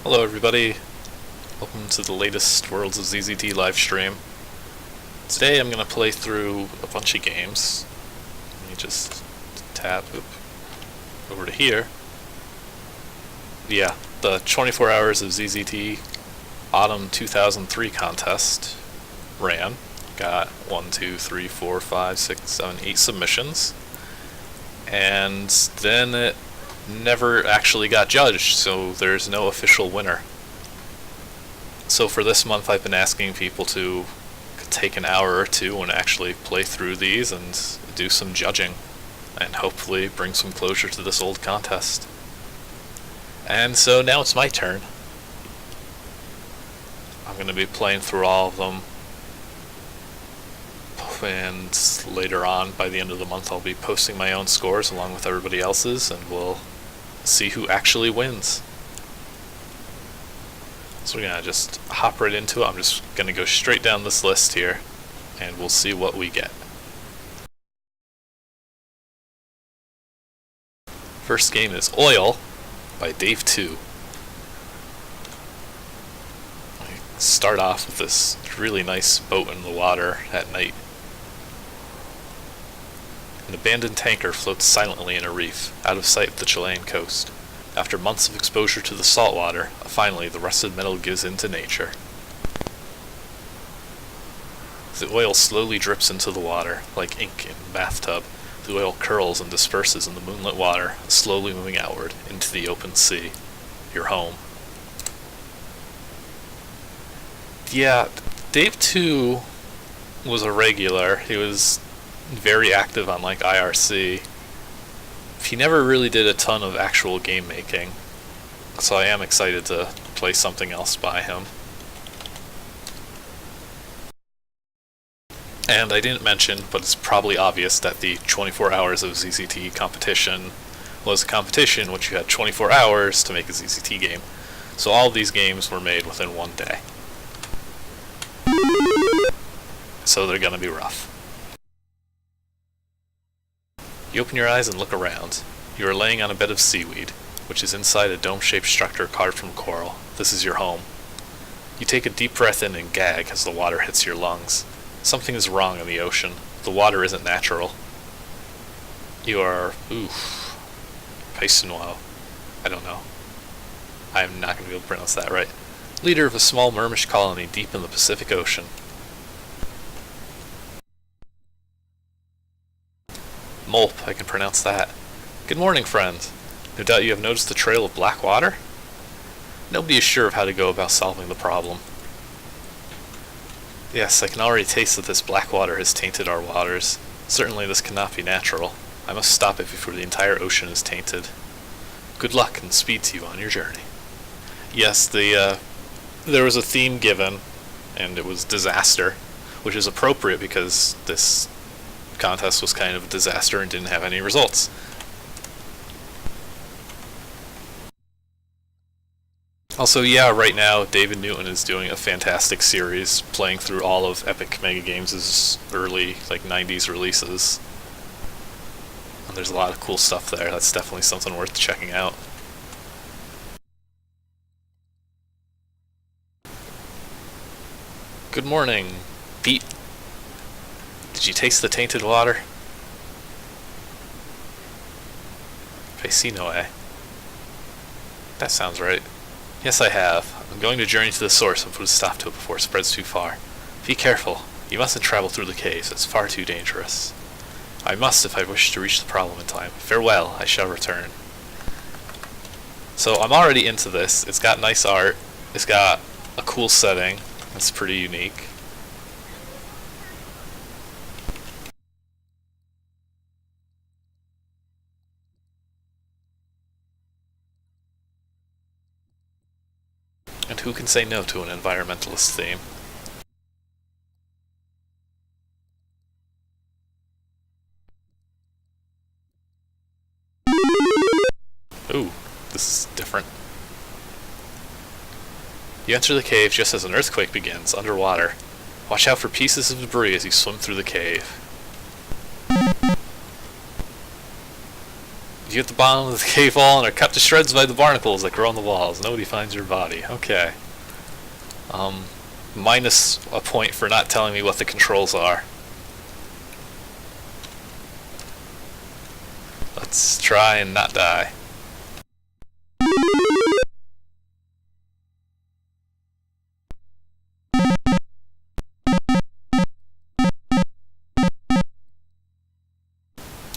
Hello everybody, welcome to the latest Worlds of ZZT livestream. Today I'm going to play through a bunch of games. Let me just tab over to here. Yeah, the 24 Hours of ZZT Autumn 2003 contest ran. Got 1, 2, 3, 4, 5, 6, 7, 8 submissions. And then it never actually got judged, so there's no official winner. So for this month I've been asking people to take an hour or two and actually play through these and do some judging, and hopefully bring some closure to this old contest. And so now it's my turn. I'm going to be playing through all of them, and later on, by the end of the month, I'll be posting my own scores along with everybody else's, and we'll see who actually wins. So we're gonna just hop right into it. I'm just gonna go straight down this list here, and we'll see what we get. First game is Oil by Dave 2. I start off with this really nice boat in the water at night. An abandoned tanker floats silently in a reef, out of sight of the Chilean coast. After months of exposure to the salt water, finally the rusted metal gives in to nature. The oil slowly drips into the water, like ink in a bathtub. The oil curls and disperses in the moonlit water, slowly moving outward, into the open sea. Your home. Yeah, Dave 2 was a regular. He was very active on like IRC. He never really did a ton of actual game making, so I am excited to play something else by him. And I didn't mention, but it's probably obvious, that the 24 Hours of ZZT competition was a competition in which you had 24 hours to make a ZZT game. So all of these games were made within one day. So they're gonna be rough. You open your eyes and look around. You are laying on a bed of seaweed, which is inside a dome-shaped structure carved from coral. This is your home. You take a deep breath in and gag as the water hits your lungs. Something is wrong in the ocean. The water isn't natural. You are, Paisinoa. I don't know. I'm not going to be able to pronounce that right. Leader of a small mermish colony deep in the Pacific Ocean. Mulp, I can pronounce that. Good morning, friend. No doubt you have noticed the trail of black water? Nobody is sure of how to go about solving the problem. Yes, I can already taste that this black water has tainted our waters. Certainly this cannot be natural. I must stop it before the entire ocean is tainted. Good luck and speed to you on your journey. Yes, there was a theme given, and it was disaster, which is appropriate because this contest was kind of a disaster and didn't have any results. Also, yeah, right now David Newton is doing a fantastic series, playing through all of Epic Mega Games' early, like, 90s releases. And there's a lot of cool stuff there. That's definitely something worth checking out. Good morning, Pete. Did you taste the tainted water? Paisinoe. That sounds right. Yes, I have. I'm going to journey to the source and put a stop to it before it spreads too far. Be careful. You mustn't travel through the caves. It's far too dangerous. I must if I wish to reach the problem in time. Farewell. I shall return. So I'm already into this. It's got nice art. It's got a cool setting. It's pretty unique. And who can say no to an environmentalist theme? Ooh, this is different. You enter the cave just as an earthquake begins, underwater. Watch out for pieces of debris as you swim through the cave. You hit the bottom of the cave wall and are cut to shreds by the barnacles that grow on the walls. Nobody finds your body. Okay. Minus a point for not telling me what the controls are. Let's try and not die.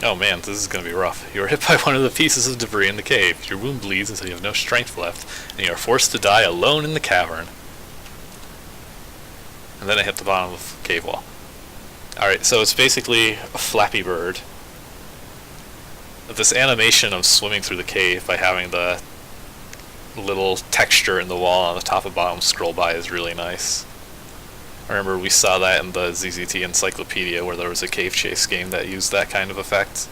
Oh man, this is going to be rough. You are hit by one of the pieces of debris in the cave. Your wound bleeds until you have no strength left, and you are forced to die alone in the cavern. And then I hit the bottom of the cave wall. Alright, so it's basically a Flappy Bird. This animation of swimming through the cave by having the little texture in the wall on the top and bottom scroll by is really nice. I remember we saw that in the ZZT Encyclopedia where there was a cave chase game that used that kind of effect.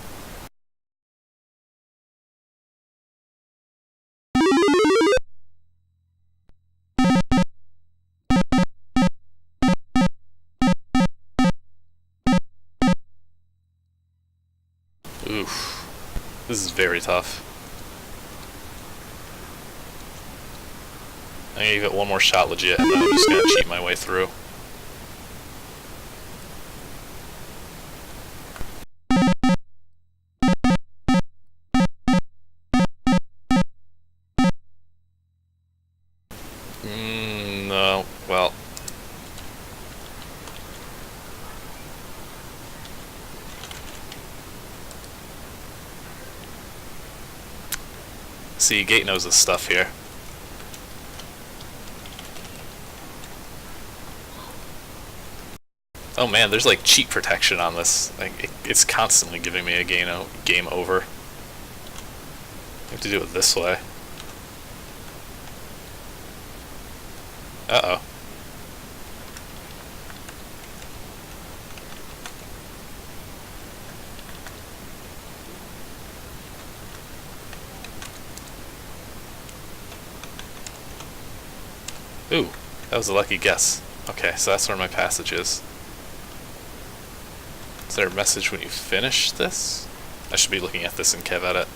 Oof. This is very tough. I'm gonna give it one more shot legit, and then I'm just gonna cheat my way through. No, well. See, Gate knows his stuff here. Oh man, there's like cheat protection on this. Like it's constantly giving me a game over. I have to do it this way. Uh-oh. Ooh, that was a lucky guess. Okay, so that's where my passage is. Is there a message when you finish this? I should be looking at this in KevEdit.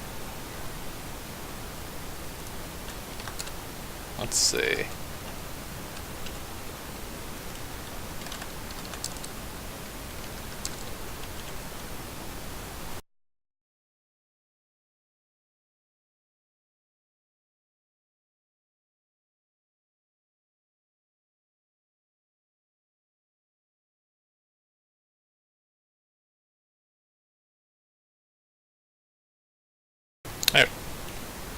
Let's see.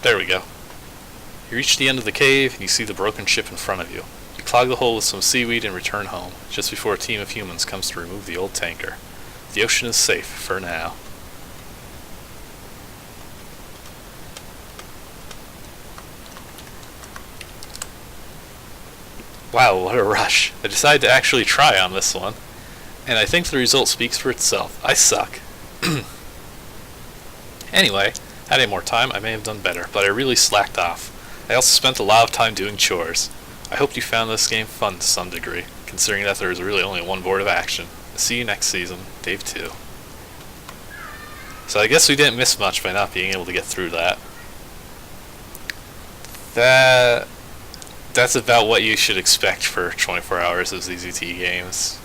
There we go. You reach the end of the cave and you see the broken ship in front of you. You clog the hole with some seaweed and return home, just before a team of humans comes to remove the old tanker. The ocean is safe, for now. Wow, what a rush. I decided to actually try on this one, and I think the result speaks for itself. I suck. Anyway, had I more time, I may have done better, but I really slacked off. I also spent a lot of time doing chores. I hope you found this game fun to some degree, considering that there is really only one board of action. See you next season, Dave 2. So I guess we didn't miss much by not being able to get through that. That's about what you should expect for 24 hours of ZZT games.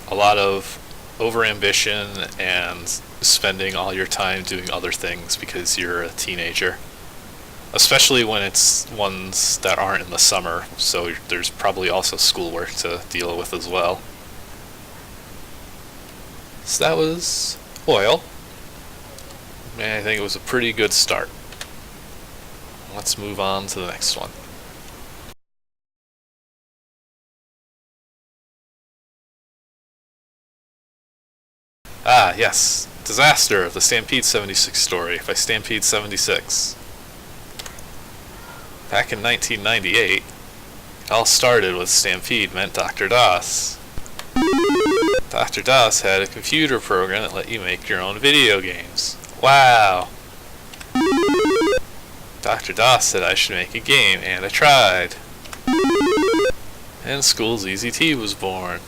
A lot of overambition and spending all your time doing other things because you're a teenager. Especially when it's ones that aren't in the summer, so there's probably also schoolwork to deal with as well. So that was Oil. And I think it was a pretty good start. Let's move on to the next one. Ah, yes. Disaster, the Stampede 76 story by Stampede 76. Back in 1998, it all started with Stampede met Dr. DOS. Dr. DOS had a computer program that let you make your own video games. Wow! Dr. DOS said I should make a game, and I tried. And School ZZT was born.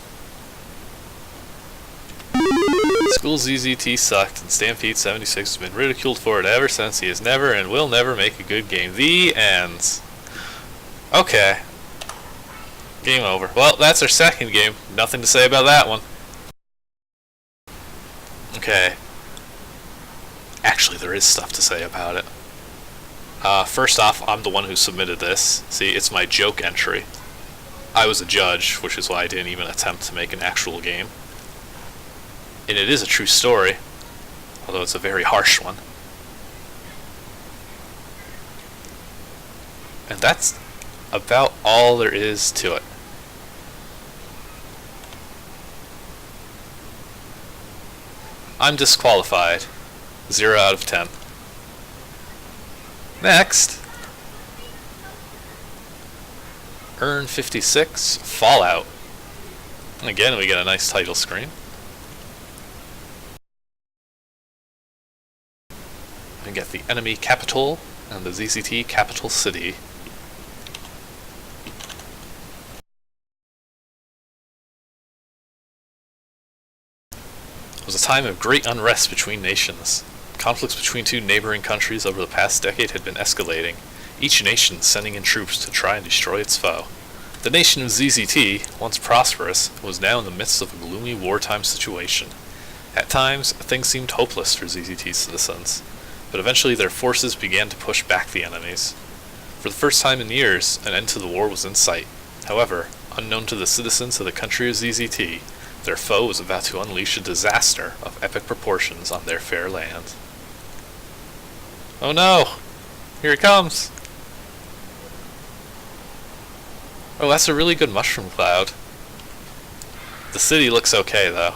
School ZZT sucked, and Stampede 76 has been ridiculed for it ever since. He has never and will never make a good game. The end. Okay. Game over. Well, that's our second game. Nothing to say about that one. Okay. Actually, there is stuff to say about it. First off, I'm the one who submitted this. See, it's my joke entry. I was a judge, which is why I didn't even attempt to make an actual game. And it is a true story, although it's a very harsh one. And that's about all there is to it. I'm disqualified. 0 out of 10. Next. Earn 56, Fallout. And again, we get a nice title screen. We get the enemy capital and the ZZT capital city. It was a time of great unrest between nations. Conflicts between two neighboring countries over the past decade had been escalating, each nation sending in troops to try and destroy its foe. The nation of ZZT, once prosperous, was now in the midst of a gloomy wartime situation. At times, things seemed hopeless for ZZT citizens, but eventually their forces began to push back the enemies. For the first time in years, an end to the war was in sight. However, unknown to the citizens of the country of ZZT, their foe was about to unleash a disaster of epic proportions on their fair land. Oh no! Here it comes! Oh, that's a really good mushroom cloud. The city looks okay, though.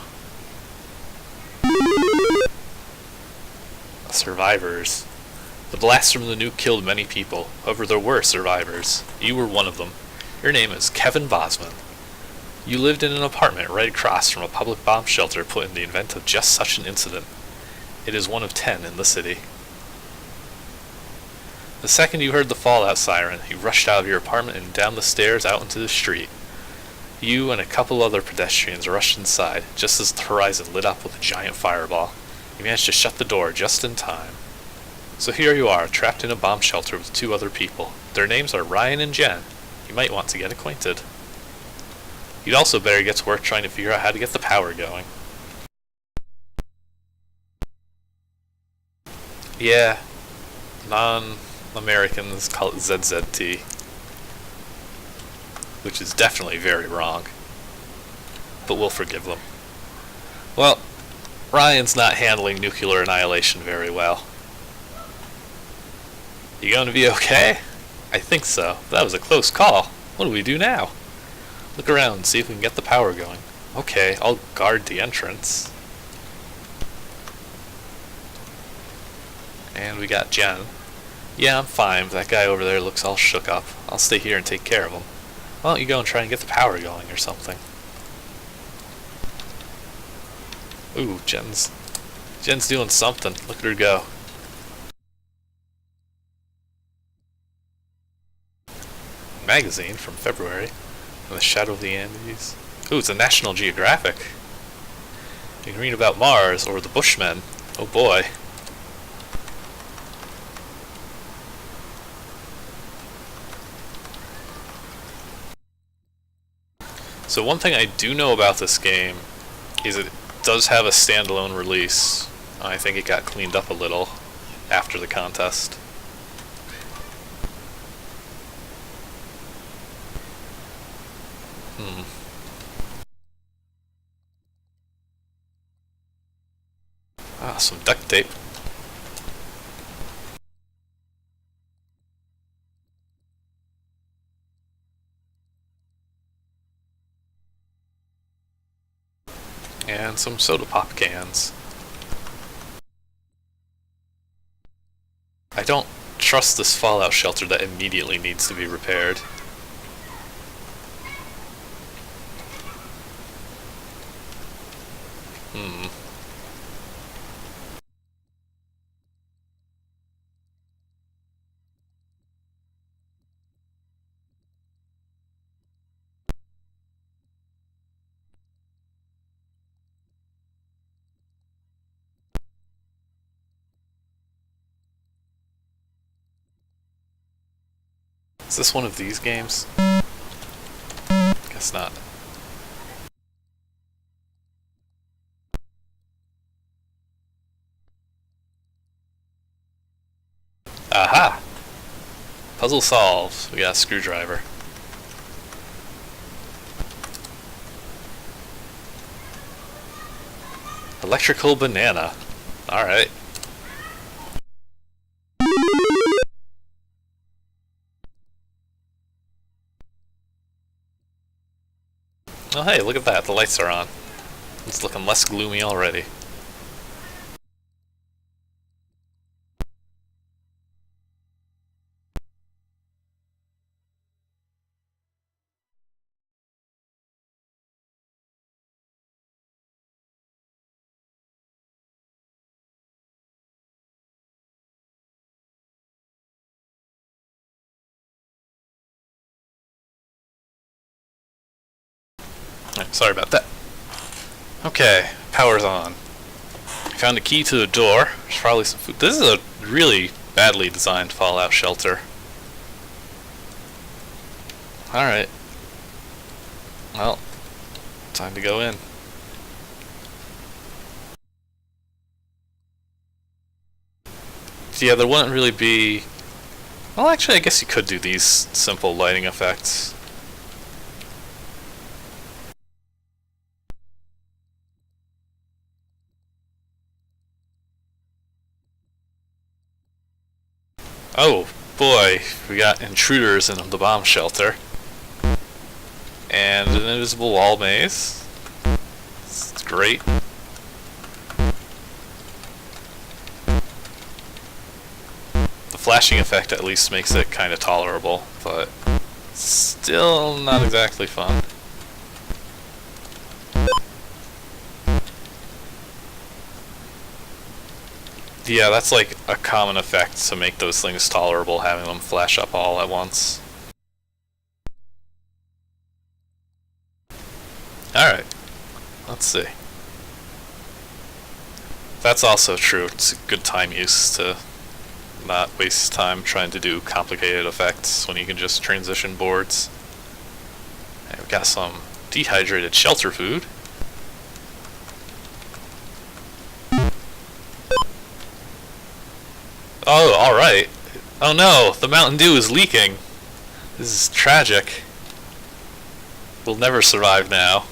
Survivors. The blast from the nuke killed many people. However, there were survivors. You were one of them. Your name is Kevin Bosman. You lived in an apartment right across from a public bomb shelter put in the event of just such an incident. It is one of 10 in the city. The second you heard the fallout siren, you rushed out of your apartment and down the stairs out into the street. You and a couple other pedestrians rushed inside, just as the horizon lit up with a giant fireball. You managed to shut the door just in time. So here you are, trapped in a bomb shelter with 2 other people. Their names are Ryan and Jen. You might want to get acquainted. You'd also better get to work trying to figure out how to get the power going. Yeah, non-Americans call it ZZT, which is definitely very wrong, but we'll forgive them. Well, Ryan's not handling nuclear annihilation very well. You going to be okay? I think so. That was a close call. What do we do now? Look around and see if we can get the power going. Okay, I'll guard the entrance. And we got Jen. Yeah, I'm fine, but that guy over there looks all shook up. I'll stay here and take care of him. Why don't you go and try and get the power going or something? Ooh, Jen's doing something. Look at her go. Magazine from February. In the Shadow of the Andes. Ooh, it's a National Geographic. You can read about Mars or the Bushmen. Oh boy. So one thing I do know about this game is it does have a standalone release. I think it got cleaned up a little after the contest. Ah, some duct tape. And some soda pop cans. I don't trust this fallout shelter that immediately needs to be repaired. Is this one of these games? Guess not. Aha! Puzzle solved. We got a screwdriver. Electrical banana. Alright. Oh hey, look at that, the lights are on. It's looking less gloomy already. Right, sorry about that. Okay, power's on. Found a key to the door. There's probably some food. This is a really badly designed fallout shelter. Alright. Well, time to go in. So yeah, there wouldn't really be... Well, actually, I guess you could do these simple lighting effects. Oh, boy, we got intruders in the bomb shelter. And an invisible wall maze. It's great. The flashing effect at least makes it kind of tolerable, but still not exactly fun. Yeah, that's like a common effect to make those things tolerable, having them flash up all at once. Alright, let's see. That's also true. It's a good time use to not waste time trying to do complicated effects when you can just transition boards. And we've got some dehydrated shelter food. Oh, alright. Oh no, the Mountain Dew is leaking. This is tragic. We'll never survive now.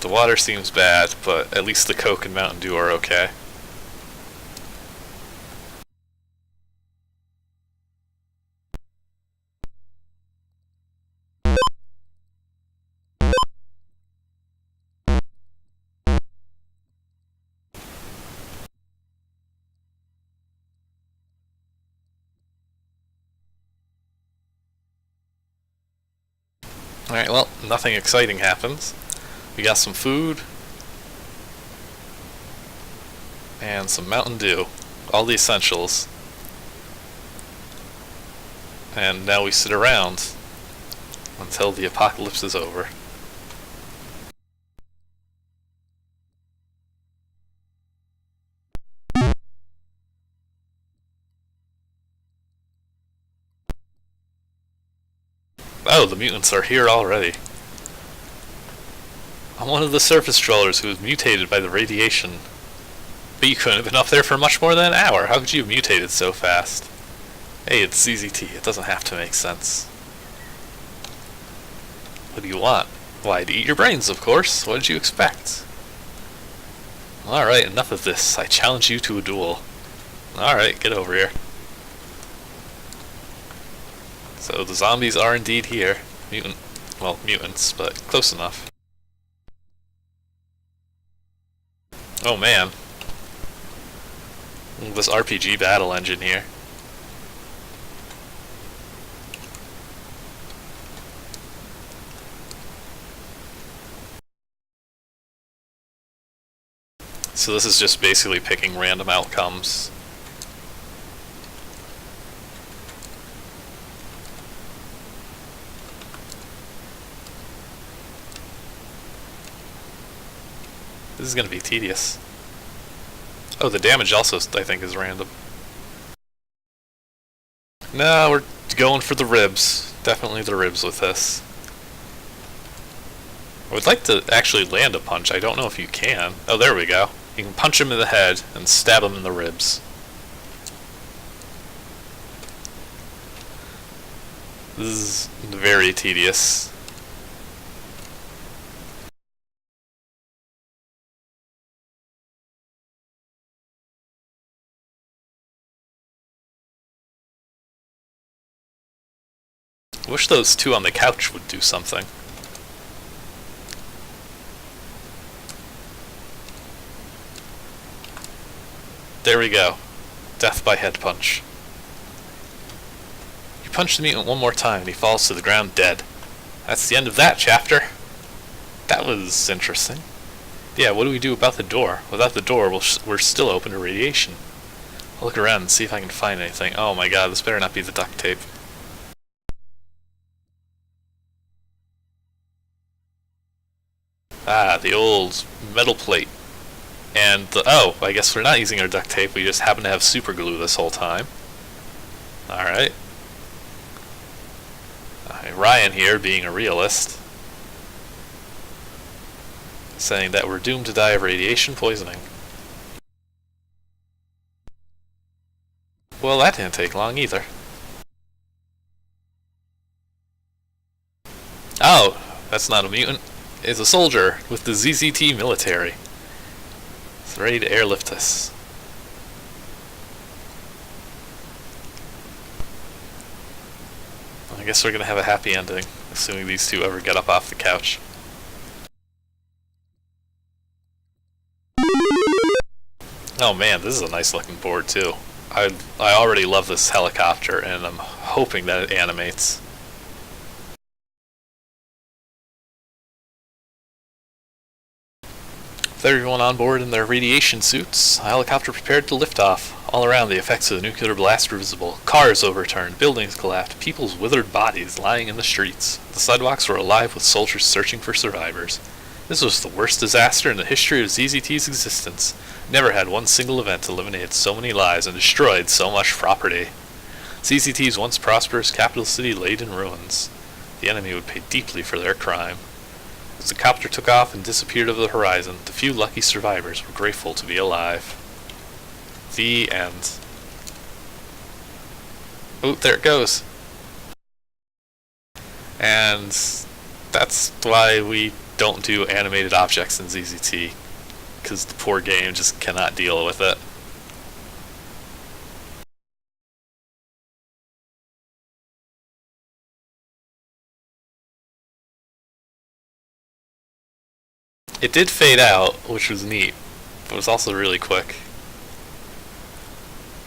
The water seems bad, but at least the Coke and Mountain Dew are okay. Alright, well, nothing exciting happens. We got some food. And some Mountain Dew. All the essentials. And now we sit around until the apocalypse is over. Oh, the mutants are here already. I'm one of the surface dwellers who was mutated by the radiation. But you couldn't have been up there for much more than an hour. How could you have mutated so fast? Hey, it's ZZT. It doesn't have to make sense. What do you want? Why, to eat your brains, of course. What did you expect? Alright, enough of this. I challenge you to a duel. Alright, get over here. So the zombies are indeed here. Mutants, but close enough. Oh man. This RPG battle engine here. So this is just basically picking random outcomes. This is gonna be tedious. Oh, the damage also, I think, is random. No, we're going for the ribs. Definitely the ribs with this. I would like to actually land a punch. I don't know if you can. Oh, there we go. You can punch him in the head and stab him in the ribs. This is very tedious. I wish those two on the couch would do something. There we go. Death by head punch. You punch the mutant one more time and he falls to the ground dead. That's the end of that chapter. That was interesting. Yeah, what do we do about the door? Without the door, we're still open to radiation. I'll look around and see if I can find anything. Oh my god, this better not be the duct tape. Ah, the old metal plate. And oh, I guess we're not using our duct tape, we just happen to have super glue this whole time. Alright. Ryan here, being a realist, saying that we're doomed to die of radiation poisoning. Well, that didn't take long either. Oh, that's not a mutant. It's a soldier with the ZZT military. It's ready to airlift us. I guess we're gonna have a happy ending, assuming these two ever get up off the couch. Oh man, this is a nice looking board too. I already love this helicopter, and I'm hoping that it animates. With everyone on board in their radiation suits, a helicopter prepared to lift off. All around, the effects of the nuclear blast were visible. Cars overturned, buildings collapsed, people's withered bodies lying in the streets. The sidewalks were alive with soldiers searching for survivors. This was the worst disaster in the history of ZZT's existence. Never had one single event eliminated so many lives and destroyed so much property. ZZT's once prosperous capital city laid in ruins. The enemy would pay deeply for their crime. As the copter took off and disappeared over the horizon, the few lucky survivors were grateful to be alive. The end. Oh, there it goes. And that's why we don't do animated objects in ZZT, because the poor game just cannot deal with it. It did fade out, which was neat, but it was also really quick.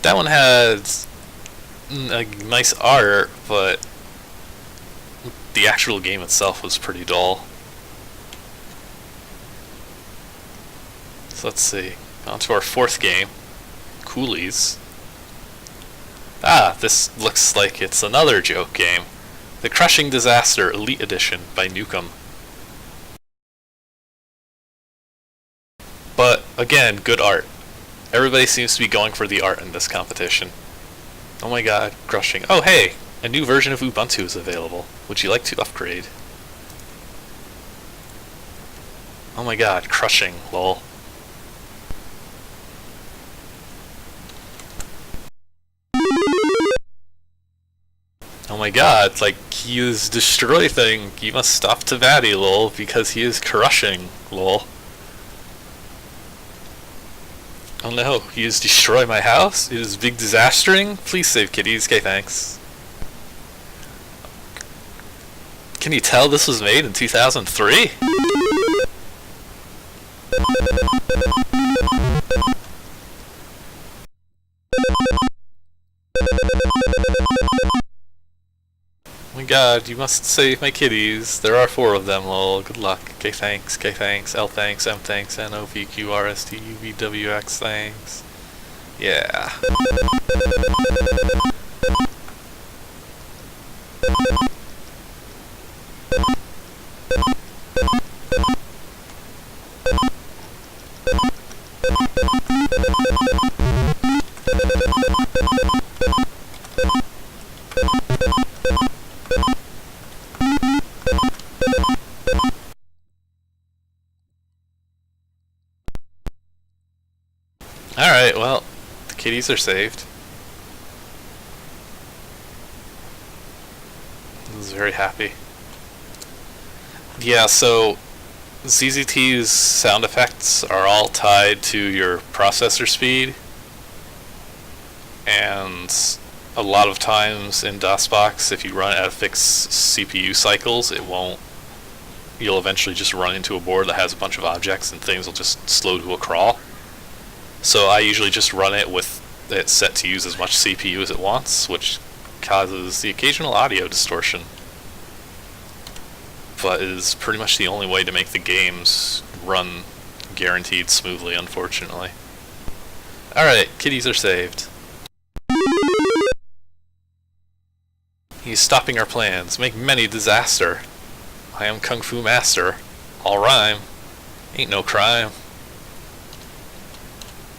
That one had a nice art, but the actual game itself was pretty dull. So let's see. On to our fourth game, Coolies. Ah, this looks like it's another joke game. The Crushing Disaster Elite Edition by Nukem. But, again, good art. Everybody seems to be going for the art in this competition. Oh my god, crushing. Oh hey! A new version of Ubuntu is available. Would you like to upgrade? Oh my god, crushing, lol. Oh my god, like, he is destroy thing. You must stop Tavati, lol, because he is crushing, lol. Oh no, he is destroy my house? It is big disastering? Please save kitties, okay thanks. Can you tell this was made in 2003? Oh my god, you must save my kitties. There are 4 of them, lol. Good luck. K thanks, L thanks, M thanks, NOVQRSTUVWX thanks. Yeah. Alright, well, the kitties are saved. I was very happy. Yeah, so ZZT's sound effects are all tied to your processor speed, and a lot of times in DOSBox, if you run at fixed CPU cycles, it won't. You'll eventually just run into a board that has a bunch of objects and things will just slow to a crawl. So I usually just run it with it set to use as much CPU as it wants, which causes the occasional audio distortion, but is pretty much the only way to make the games run guaranteed smoothly, unfortunately. Alright, kitties are saved. He's stopping our plans, make many disaster. I am Kung Fu Master. All rhyme. Ain't no crime.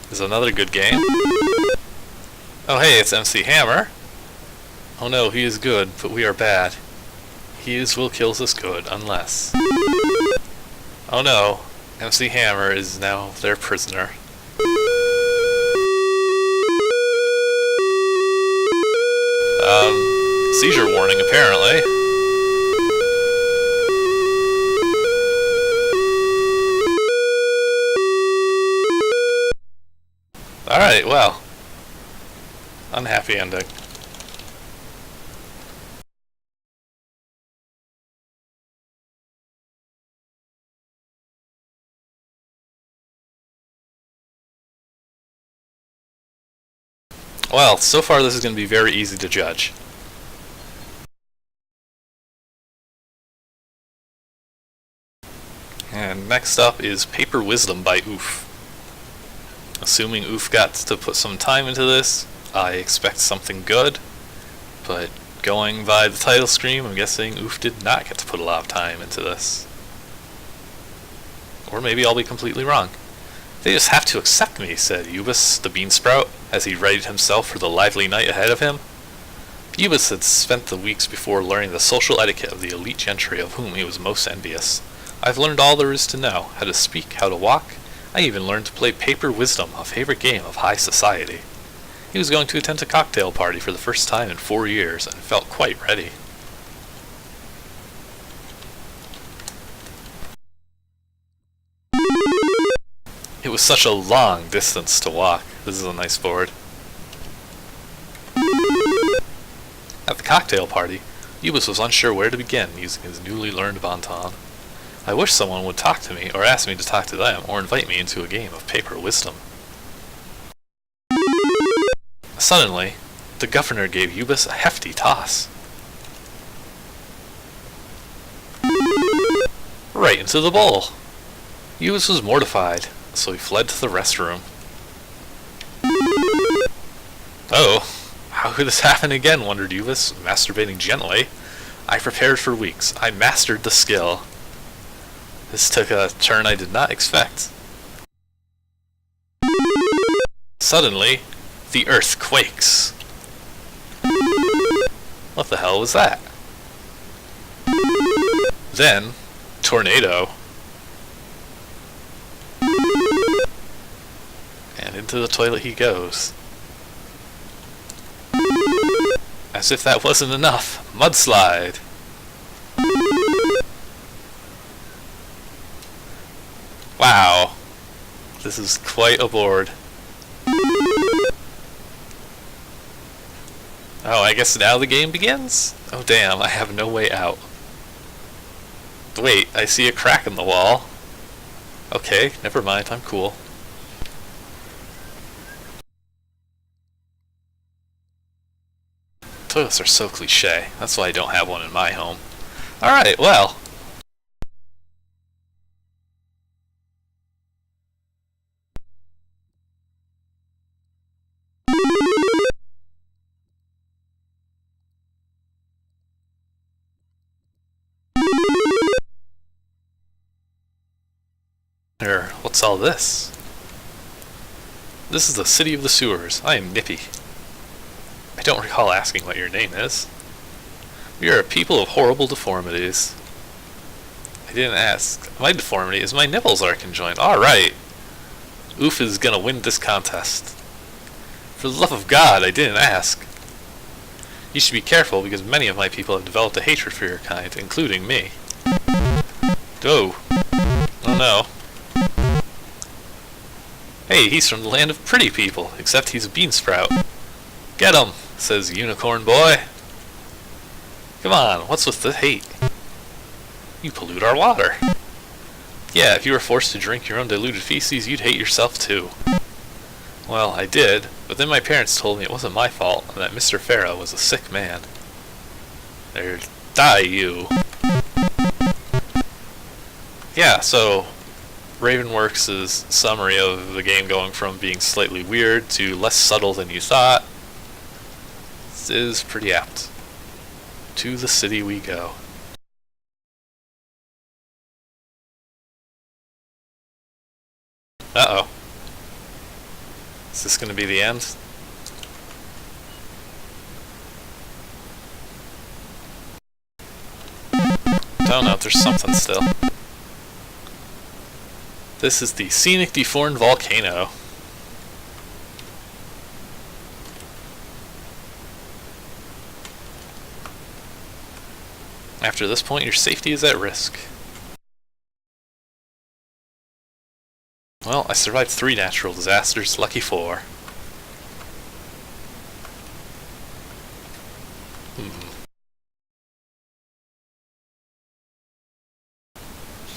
Is another good game. Oh hey, it's MC Hammer. Oh no, he is good, but we are bad. He is will kills us good, unless... Oh no, MC Hammer is now their prisoner. Seizure warning, apparently. Alright, well. Unhappy ending. Well, so far this is going to be very easy to judge. And next up is Paper Wisdom by Oof. Assuming Oof got to put some time into this, I expect something good, but going by the title screen, I'm guessing Oof did not get to put a lot of time into this. Or maybe I'll be completely wrong. They just have to accept me, said Ubis the Beansprout, as he readied himself for the lively night ahead of him. Ubis had spent the weeks before learning the social etiquette of the elite gentry of whom he was most envious. I've learned all there is to know, how to speak, how to walk. I even learned to play Paper Wisdom, a favorite game of high society. He was going to attend a cocktail party for the first time in 4 years, and felt quite ready. It was such a long distance to walk. This is a nice board. At the cocktail party, Ubis was unsure where to begin using his newly learned bon-ton. I wish someone would talk to me, or ask me to talk to them, or invite me into a game of Paper Wisdom. Suddenly, the governor gave Ubis a hefty toss. Right into the bowl. Ubis was mortified, so he fled to the restroom. Oh, how could this happen again, wondered Ubis, masturbating gently. I prepared for weeks. I mastered the skill. This took a turn I did not expect. Suddenly, the earth quakes. What the hell was that? Then, tornado. And into the toilet he goes. As if that wasn't enough, mudslide. Wow, this is quite a board. Oh, I guess now the game begins? Oh damn, I have no way out. Wait, I see a crack in the wall. Okay, never mind, I'm cool. Toilets are so cliche, that's why I don't have one in my home. Alright, well. What's all this? This is the city of the sewers. I am Nippy. I don't recall asking what your name is. We are a people of horrible deformities. I didn't ask. My deformity is my nipples are conjoined. Alright. Oof is gonna win this contest. For the love of God, I didn't ask. You should be careful because many of my people have developed a hatred for your kind, including me. Oh. Oh no. Hey, he's from the land of pretty people, except he's a bean sprout. Get him, says Unicorn Boy. Come on, what's with the hate? You pollute our water. Yeah, if you were forced to drink your own diluted feces, you'd hate yourself too. Well, I did, but then my parents told me it wasn't my fault and that Mr. Pharaoh was a sick man. There, die you. Yeah, so Ravenworks' summary of the game going from being slightly weird to less subtle than you thought is pretty apt. To the city we go. Uh-oh. Is this going to be the end? Don't know, there's something still. This is the scenic deformed volcano. After this point, your safety is at risk. Well, I survived 3 natural disasters, lucky 4.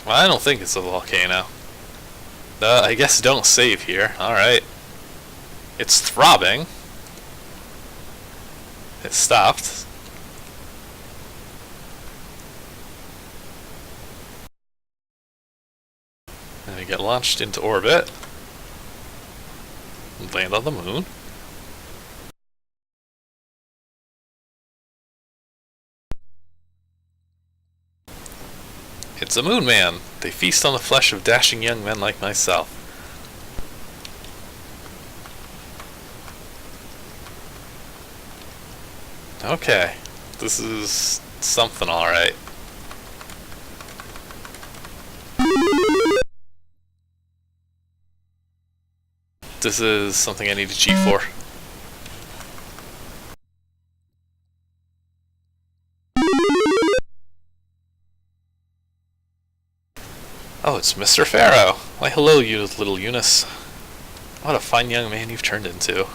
Well, I don't think it's a volcano. I guess don't save here. Alright. It's throbbing. It stopped. And we get launched into orbit. And land on the moon. It's a moon man. They feast on the flesh of dashing young men like myself. Okay. This is something alright. This is something I need to cheat for. Oh, it's Mr. Pharaoh. Why hello, you little Eunice. What a fine young man you've turned into.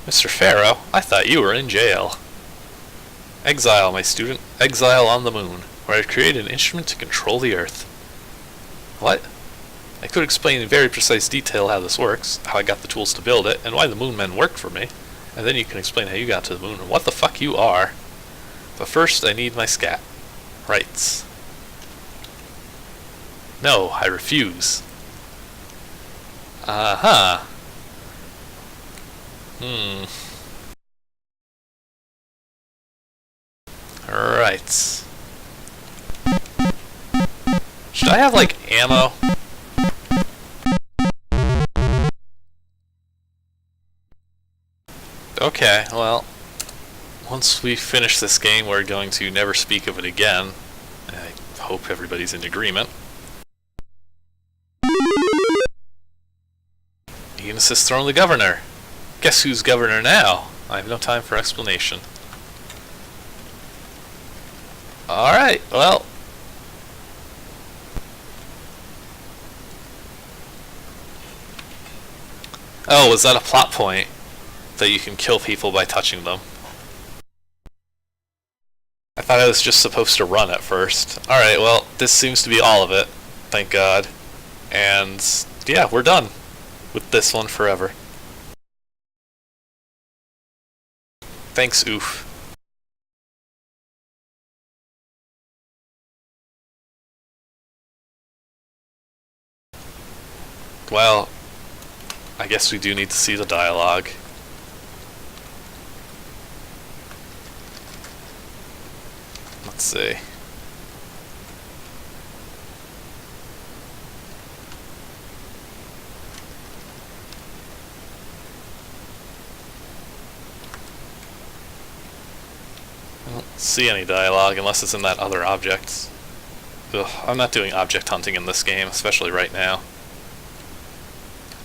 Mr. Pharaoh, I thought you were in jail. Exile, my student. Exile on the moon, where I've created an instrument to control the Earth. What? I could explain in very precise detail how this works, how I got the tools to build it, and why the moon men worked for me. And then you can explain how you got to the moon and what the fuck you are. But first, I need my scat. Rights. No, I refuse. Uh-huh. Right. Should I have, like, ammo? Okay, well, once we finish this game, we're going to never speak of it again. I hope everybody's in agreement. Eunice has thrown the governor. Guess who's governor now? I have no time for explanation. Alright, well. Oh, was that a plot point? That you can kill people by touching them? I thought I was just supposed to run at first. Alright, well, this seems to be all of it. Thank God. And yeah, we're done with this one forever. Thanks, oof. Well, I guess we do need to see the dialogue. Let's see. I don't see any dialogue unless it's in that other object. Ugh, I'm not doing object hunting in this game, especially right now.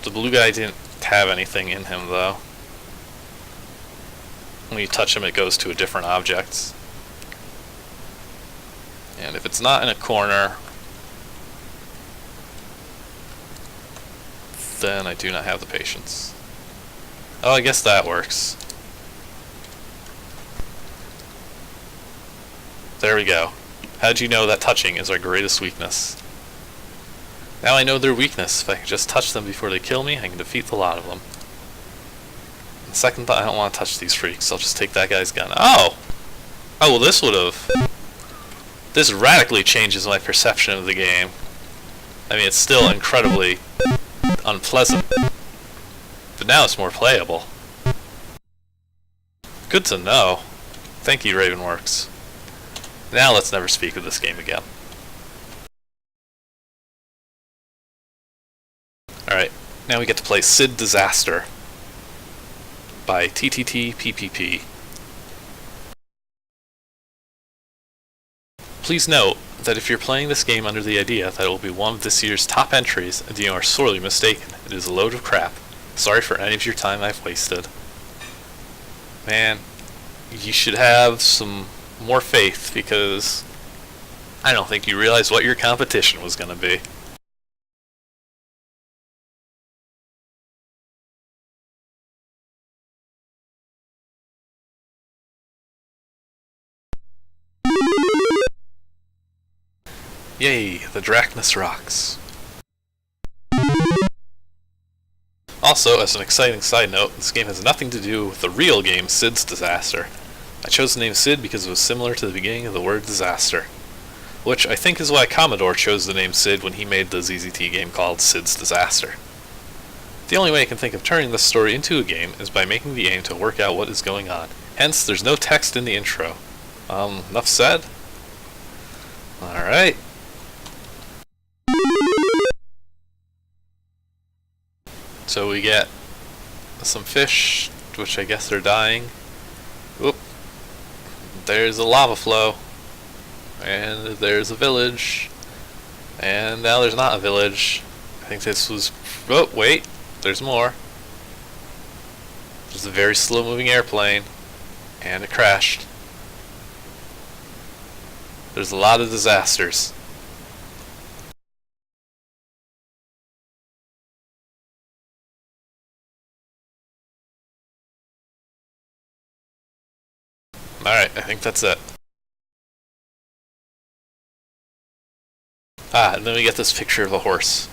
The blue guy didn't have anything in him, though. When you touch him, it goes to a different object. And if it's not in a corner, then I do not have the patience. Oh, I guess that works. There we go. How'd you know that touching is our greatest weakness? Now I know their weakness. If I can just touch them before they kill me, I can defeat the lot of them. The second thought, I don't want to touch these freaks. I'll just take that guy's gun. Oh! Oh, well this would've... This radically changes my perception of the game. I mean, it's still incredibly unpleasant, but now it's more playable. Good to know. Thank you, Ravenworks. Now let's never speak of this game again. Alright, now we get to play Sid Disaster by TTT-PPP. Please note that if you're playing this game under the idea that it will be one of this year's top entries, and you are sorely mistaken. It is a load of crap. Sorry for any of your time I've wasted. Man, you should have some more faith, because I don't think you realized what your competition was going to be. Yay, the Drachnus rocks. Also, as an exciting side note, this game has nothing to do with the real game Sid's Disaster. I chose the name Sid because it was similar to the beginning of the word disaster, which I think is why Commodore chose the name Sid when he made the ZZT game called Sid's Disaster. The only way I can think of turning this story into a game is by making the aim to work out what is going on. Hence, there's no text in the intro. Enough said? Alright. So we get some fish, which I guess are dying. Oop. There's a lava flow. And there's a village. And now there's not a village. I think this was... Oh, wait. There's more. There's a very slow-moving airplane. And it crashed. There's a lot of disasters. Alright, I think that's it. Ah, and then we get this picture of a horse.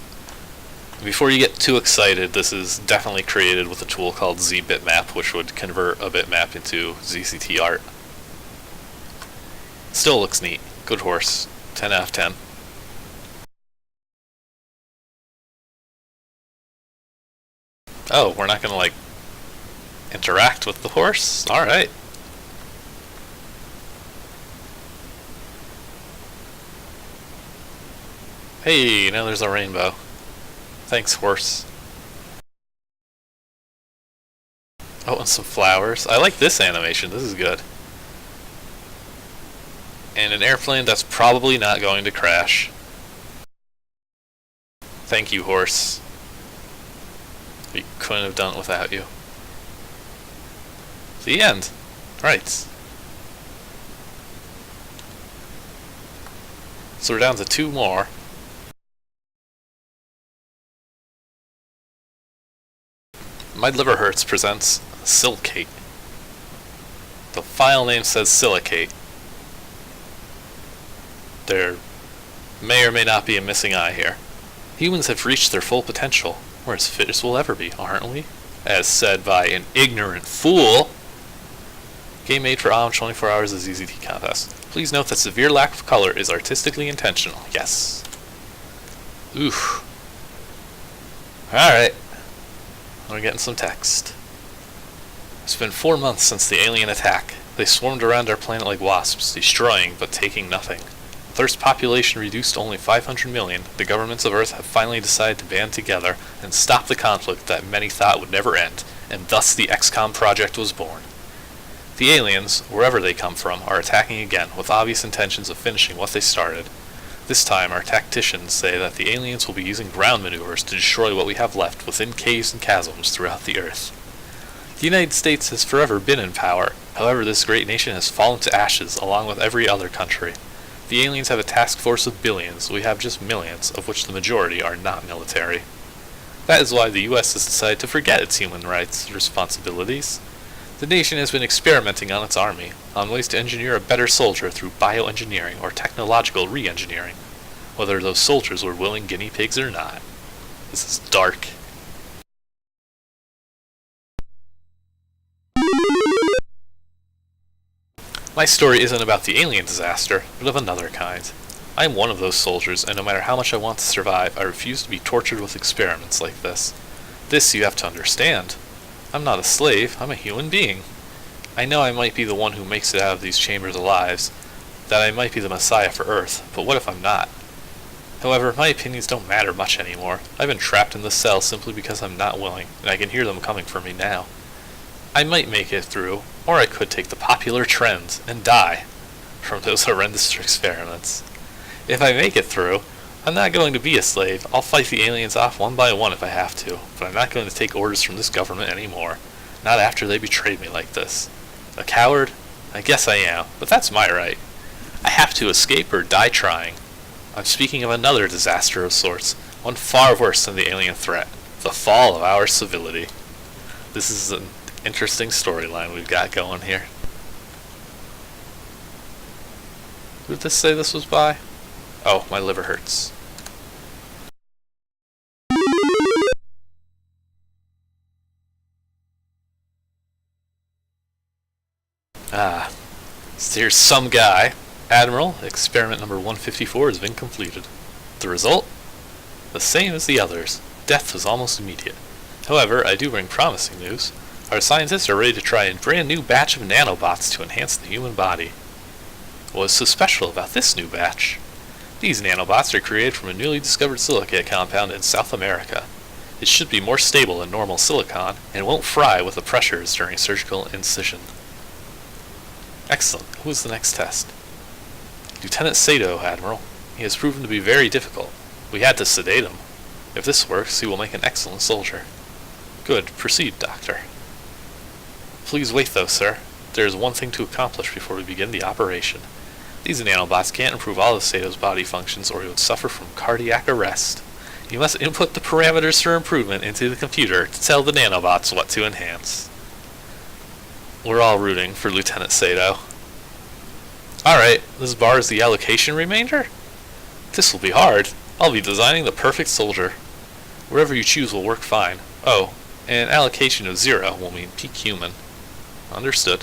Before you get too excited, this is definitely created with a tool called Z-bitmap, which would convert a bitmap into ZZT art. Still looks neat. Good horse. 10 out of 10. Oh, we're not gonna, like, interact with the horse? Alright. Hey, now there's a rainbow. Thanks, horse. Oh, and some flowers. I like this animation. This is good. And an airplane that's probably not going to crash. Thank you, horse. We couldn't have done it without you. The end. Right. So we're down to 2 more. My Liver Hurts presents Silicate. The file name says Silicate. There may or may not be a missing eye here. Humans have reached their full potential. We're as fit as we'll ever be, aren't we? As said by an ignorant fool. Game made for 24 Hours of ZZT contest. Please note that severe lack of color is artistically intentional. Yes. Oof. Alright. We're getting some text. It's been 4 months since the alien attack. They swarmed around our planet like wasps, destroying but taking nothing. With Earth's population reduced to only 500 million, the governments of Earth have finally decided to band together and stop the conflict that many thought would never end, and thus the XCOM project was born. The aliens, wherever they come from, are attacking again, with obvious intentions of finishing what they started. This time, our tacticians say that the aliens will be using ground maneuvers to destroy what we have left within caves and chasms throughout the Earth. The United States has forever been in power. However, this great nation has fallen to ashes along with every other country. The aliens have a task force of billions, we have just millions, of which the majority are not military. That is why the US has decided to forget its human rights responsibilities. The nation has been experimenting on its army, on ways to engineer a better soldier through bioengineering or technological re-engineering, whether those soldiers were willing guinea pigs or not. This is dark. My story isn't about the alien disaster, but of another kind. I am one of those soldiers, and no matter how much I want to survive, I refuse to be tortured with experiments like this. This you have to understand. I'm not a slave, I'm a human being. I know I might be the one who makes it out of these chambers alive, that I might be the Messiah for Earth, but what if I'm not? However, my opinions don't matter much anymore. I've been trapped in this cell simply because I'm not willing, and I can hear them coming for me now. I might make it through, or I could take the popular trends and die from those horrendous experiments. If I make it through, I'm not going to be a slave. I'll fight the aliens off one by one if I have to, but I'm not going to take orders from this government anymore. Not after they betrayed me like this. A coward? I guess I am, but that's my right. I have to escape or die trying. I'm speaking of another disaster of sorts, one far worse than the alien threat. The fall of our civility. This is an interesting storyline we've got going here. Who did this say this was by? Oh, my liver hurts. So here's some guy. Admiral, experiment number 154 has been completed. The result? The same as the others. Death was almost immediate. However, I do bring promising news. Our scientists are ready to try a brand new batch of nanobots to enhance the human body. What is so special about this new batch? These nanobots are created from a newly discovered silicate compound in South America. It should be more stable than normal silicon, and won't fry with the pressures during surgical incision. Excellent. Who is the next test? Lieutenant Sato, Admiral. He has proven to be very difficult. We had to sedate him. If this works, he will make an excellent soldier. Good. Proceed, Doctor. Please wait though, sir. There is one thing to accomplish before we begin the operation. These nanobots can't improve all of Sato's body functions or he would suffer from cardiac arrest. You must input the parameters for improvement into the computer to tell the nanobots what to enhance. We're all rooting for Lieutenant Sato. Alright, this bar is the allocation remainder? This will be hard. I'll be designing the perfect soldier. Wherever you choose will work fine. Oh, and allocation of 0 will mean peak human. Understood.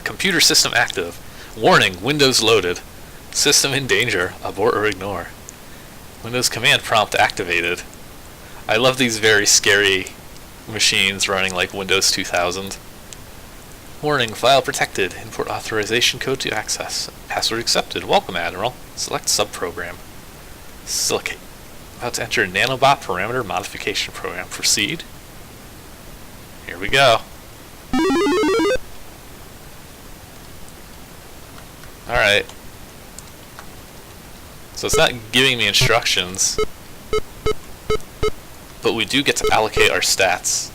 Computer system active. Warning, Windows loaded. System in danger. Abort or ignore. Windows command prompt activated. I love these very scary machines running like Windows 2000. Warning, file protected. Import authorization code to access. Password accepted. Welcome, Admiral. Select subprogram. Silicate. About to enter nanobot parameter modification program. Proceed. Here we go. Alright. So it's not giving me instructions, but we do get to allocate our stats.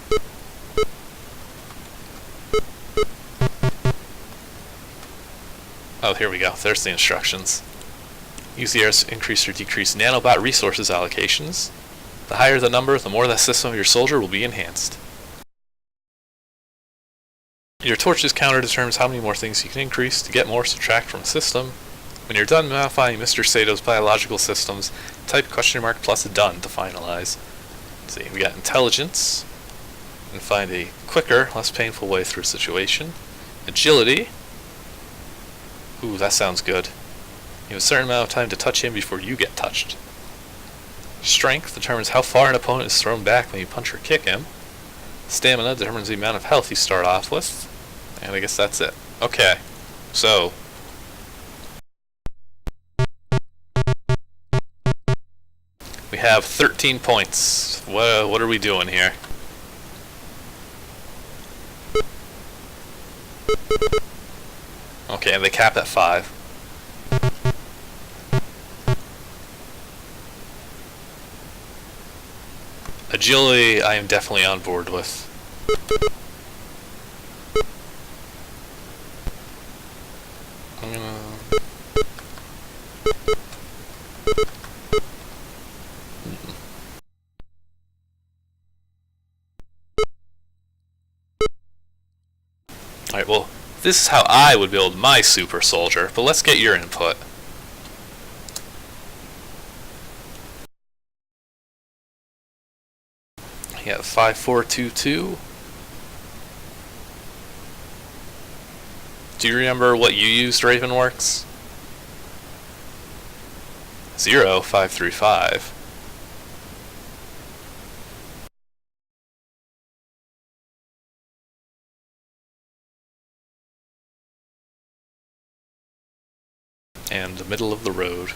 Oh, here we go. There's the instructions. Use the arrows to increase or decrease nanobot resources allocations. The higher the number, the more the system of your soldier will be enhanced. Your torches counter determines how many more things you can increase. To get more, subtract from a system. When you're done modifying Mr. Sato's biological systems, type !+ done to finalize. Let's see, we got intelligence, and find a quicker, less painful way through a situation. Agility. Ooh, that sounds good. You have a certain amount of time to touch him before you get touched. Strength determines how far an opponent is thrown back when you punch or kick him. Stamina determines the amount of health you start off with. And I guess that's it. Okay, so we have 13 points. What are we doing here? Okay, and they cap at 5. Agility, I am definitely on board with. Alright, well, this is how I would build my super soldier, but let's get your input. Yeah, 5422. Do you remember what you used, Ravenworks? 0535. And the middle of the road.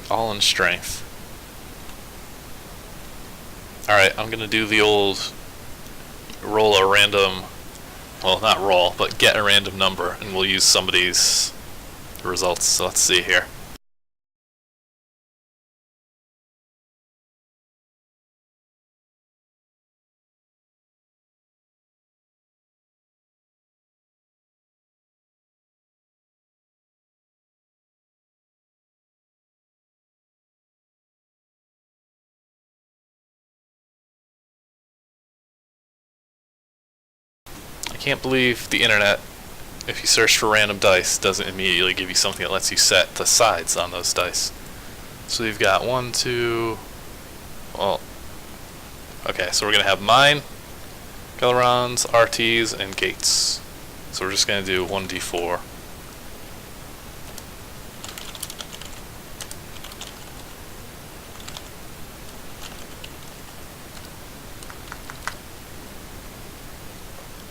All in strength. Alright, I'm gonna do the old roll a random, well, not roll, but get a random number, and we'll use somebody's results. So let's see here. I can't believe the internet, if you search for random dice, doesn't immediately give you something that lets you set the sides on those dice. So we've got 1, 2, well, okay, so we're going to have mine, Galeron's, RT's, and Gates. So we're just going to do 1d4.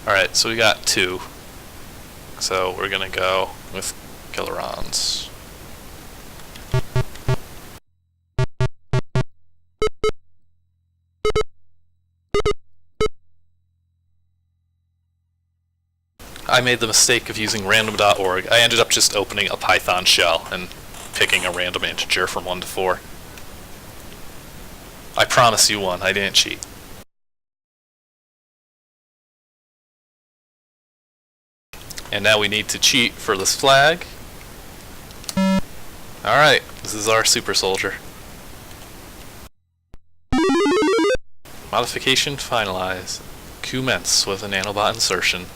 Alright, so we got 2. So we're going to go with Galeron's. I made the mistake of using random.org. I ended up just opening a Python shell and picking a random integer from 1 to 4. I promise you one, I didn't cheat. And now we need to cheat for this flag. Alright, this is our super soldier. Modification finalized. Commence with a nanobot insertion.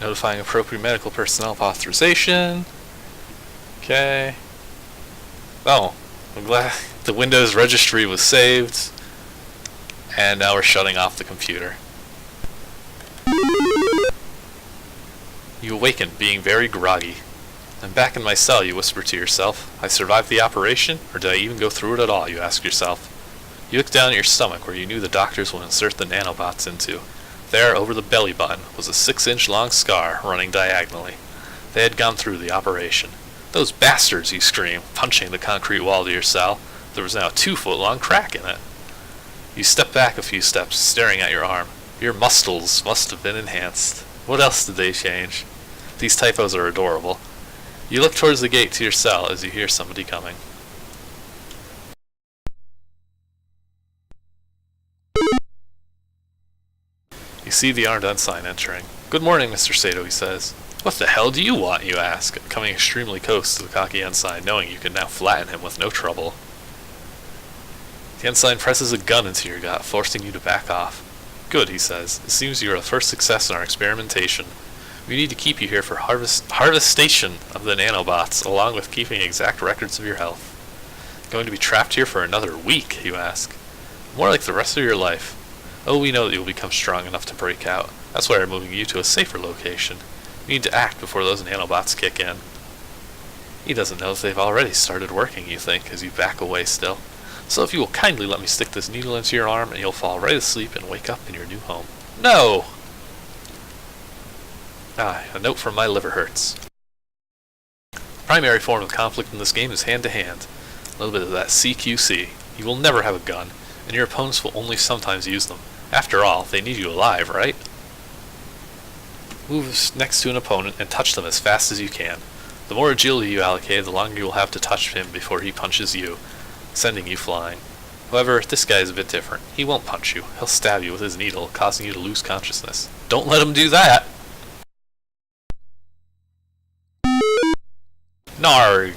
Notifying appropriate medical personnel of authorization. Okay. Oh, I'm glad the Windows registry was saved. And now we're shutting off the computer. You awaken, being very groggy. I'm back in my cell, you whisper to yourself. I survived the operation, or did I even go through it at all, you ask yourself. You look down at your stomach where you knew the doctors would insert the nanobots into. There, over the belly button, was a 6-inch long scar running diagonally. They had gone through the operation. Those bastards, you scream, punching the concrete wall to your cell. There was now a 2-foot-long crack in it. You step back a few steps, staring at your arm. Your muscles must have been enhanced. What else did they change? These typos are adorable. You look towards the gate to your cell as you hear somebody coming. You see the armed ensign entering. Good morning, Mr. Sato, he says. What the hell do you want, you ask, coming extremely close to the cocky ensign, knowing you can now flatten him with no trouble. The ensign presses a gun into your gut, forcing you to back off. Good, he says. It seems you are the first success in our experimentation. We need to keep you here for harvestation of the nanobots, along with keeping exact records of your health. Going to be trapped here for another week, you ask. More like the rest of your life. Oh, we know that you'll become strong enough to break out. That's why we're moving you to a safer location. You need to act before those nanobots kick in. He doesn't know if they've already started working, you think, as you back away still. So if you will kindly let me stick this needle into your arm, and you'll fall right asleep and wake up in your new home. No! Ah, a note from my liver hurts. Primary form of conflict in this game is hand-to-hand. A little bit of that CQC. You will never have a gun, and your opponents will only sometimes use them. After all, they need you alive, right? Move next to an opponent and touch them as fast as you can. The more agility you allocate, the longer you will have to touch him before he punches you, sending you flying. However, this guy is a bit different. He won't punch you. He'll stab you with his needle, causing you to lose consciousness. Don't let him do that! Narg!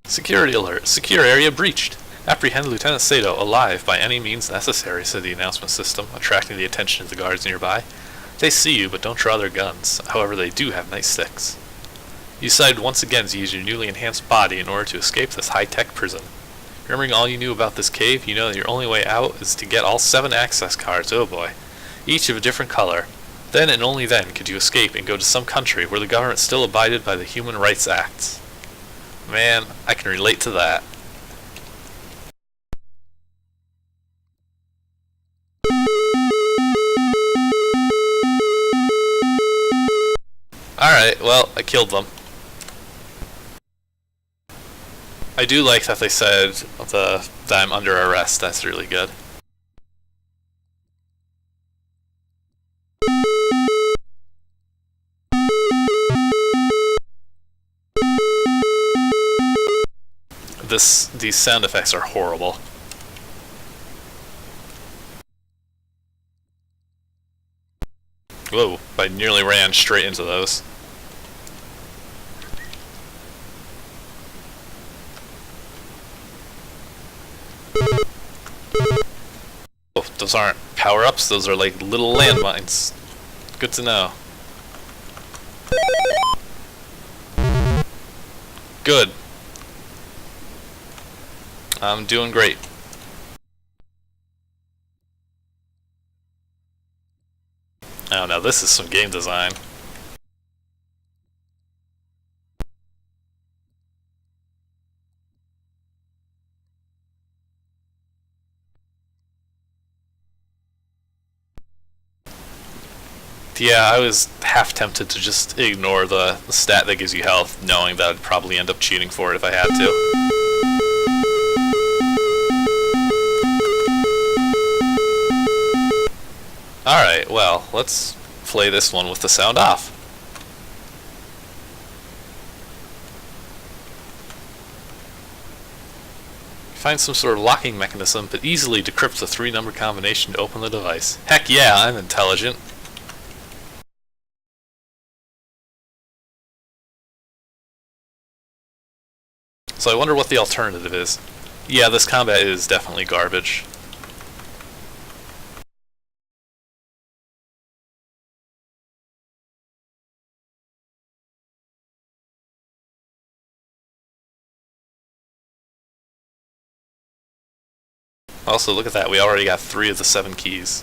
Security alert. Secure area breached. Apprehend Lieutenant Sato alive by any means necessary, said the announcement system, attracting the attention of the guards nearby. They see you, but don't draw their guns. However, they do have nice sticks. You decided once again to use your newly enhanced body in order to escape this high-tech prison. Remembering all you knew about this cave, you know that your only way out is to get all 7 access cards, oh boy, each of a different color. Then and only then could you escape and go to some country where the government still abided by the Human Rights Acts. Man, I can relate to that. Alright, well, I killed them. I do like that they said that I'm under arrest. That's really good. These sound effects are horrible. Whoa, I nearly ran straight into those. Oh, those aren't power-ups, those are like little landmines. Good to know. Good. I'm doing great. Oh, now this is some game design. Yeah, I was half tempted to just ignore the stat that gives you health, knowing that I'd probably end up cheating for it if I had to. Alright, well, let's play this one with the sound off. Find some sort of locking mechanism, but easily decrypt the 3-number combination to open the device. Heck yeah, I'm intelligent. So I wonder what the alternative is. Yeah, this combat is definitely garbage. Also, look at that, we already got 3 of the 7 keys.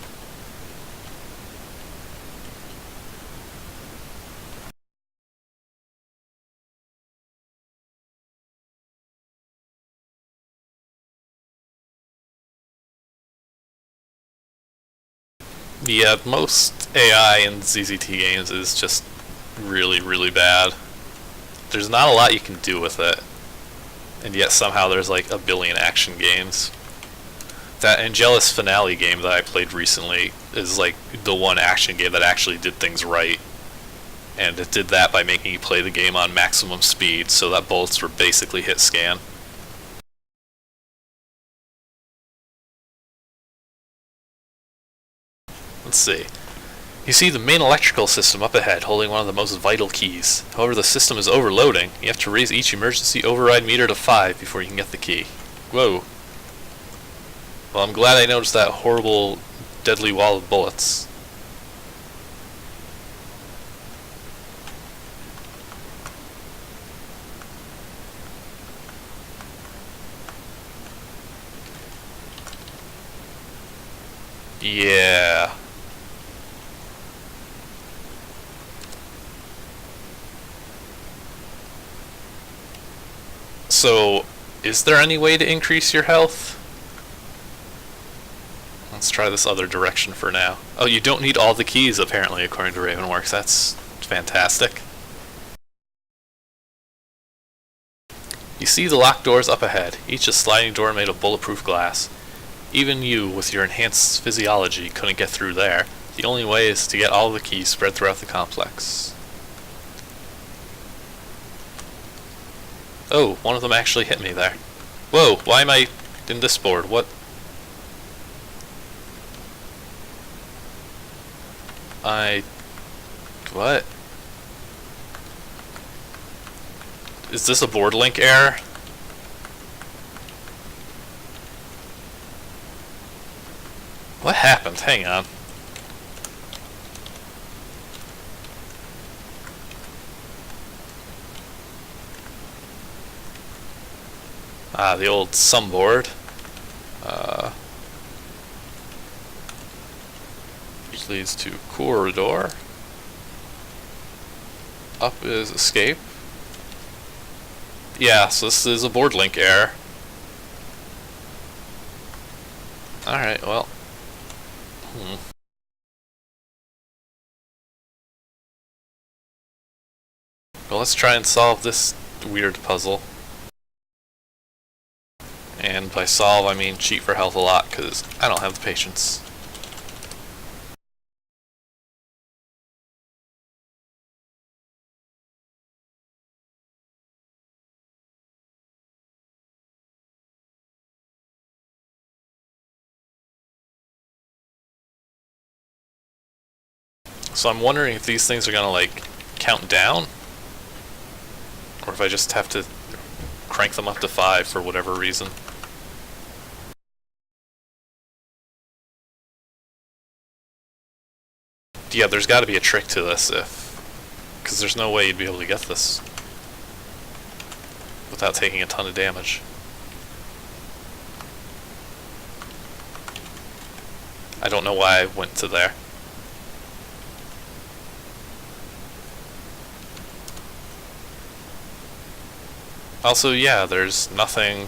Yeah, most AI in ZZT games is just really, really bad. There's not a lot you can do with it, and yet somehow there's like a billion action games. That Angelus Finale game that I played recently is like the one action game that actually did things right. And it did that by making you play the game on maximum speed, so that bullets were basically hit scan. Let's see. You see the main electrical system up ahead holding one of the most vital keys. However, the system is overloading. You have to raise each emergency override meter to 5 before you can get the key. Whoa. Well, I'm glad I noticed that horrible, deadly wall of bullets. Yeah. So, is there any way to increase your health? Let's try this other direction for now. Oh, you don't need all the keys, apparently, according to Ravenworks. That's fantastic. You see the locked doors up ahead, each a sliding door made of bulletproof glass. Even you, with your enhanced physiology, couldn't get through there. The only way is to get all the keys spread throughout the complex. Oh, one of them actually hit me there. Whoa, why am I in this board? What? What? Is this a board link error? What happened? Hang on. Ah, the old sum board. Which leads to corridor. Up is escape. Yeah, so this is a board link error. Alright, well. Well, let's try and solve this weird puzzle. And by solve, I mean cheat for health a lot, because I don't have the patience. So I'm wondering if these things are gonna, like, count down? Or if I just have to crank them up to 5 for whatever reason. Yeah, there's gotta be a trick to this, because there's no way you'd be able to get this without taking a ton of damage. I don't know why I went to there. Also, yeah, there's nothing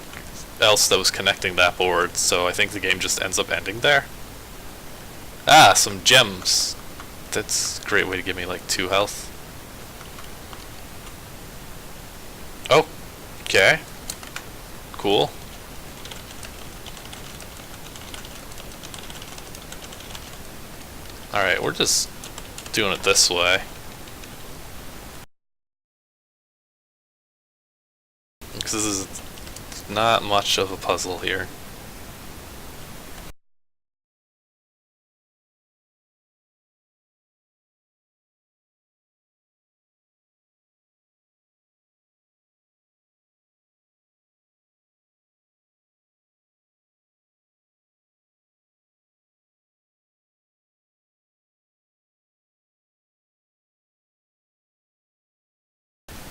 else that was connecting that board, so I think the game just ends up ending there. Ah, some gems. That's a great way to give me like 2 health. Oh, okay. Cool. Alright, we're just doing it this way. Because this is not much of a puzzle here.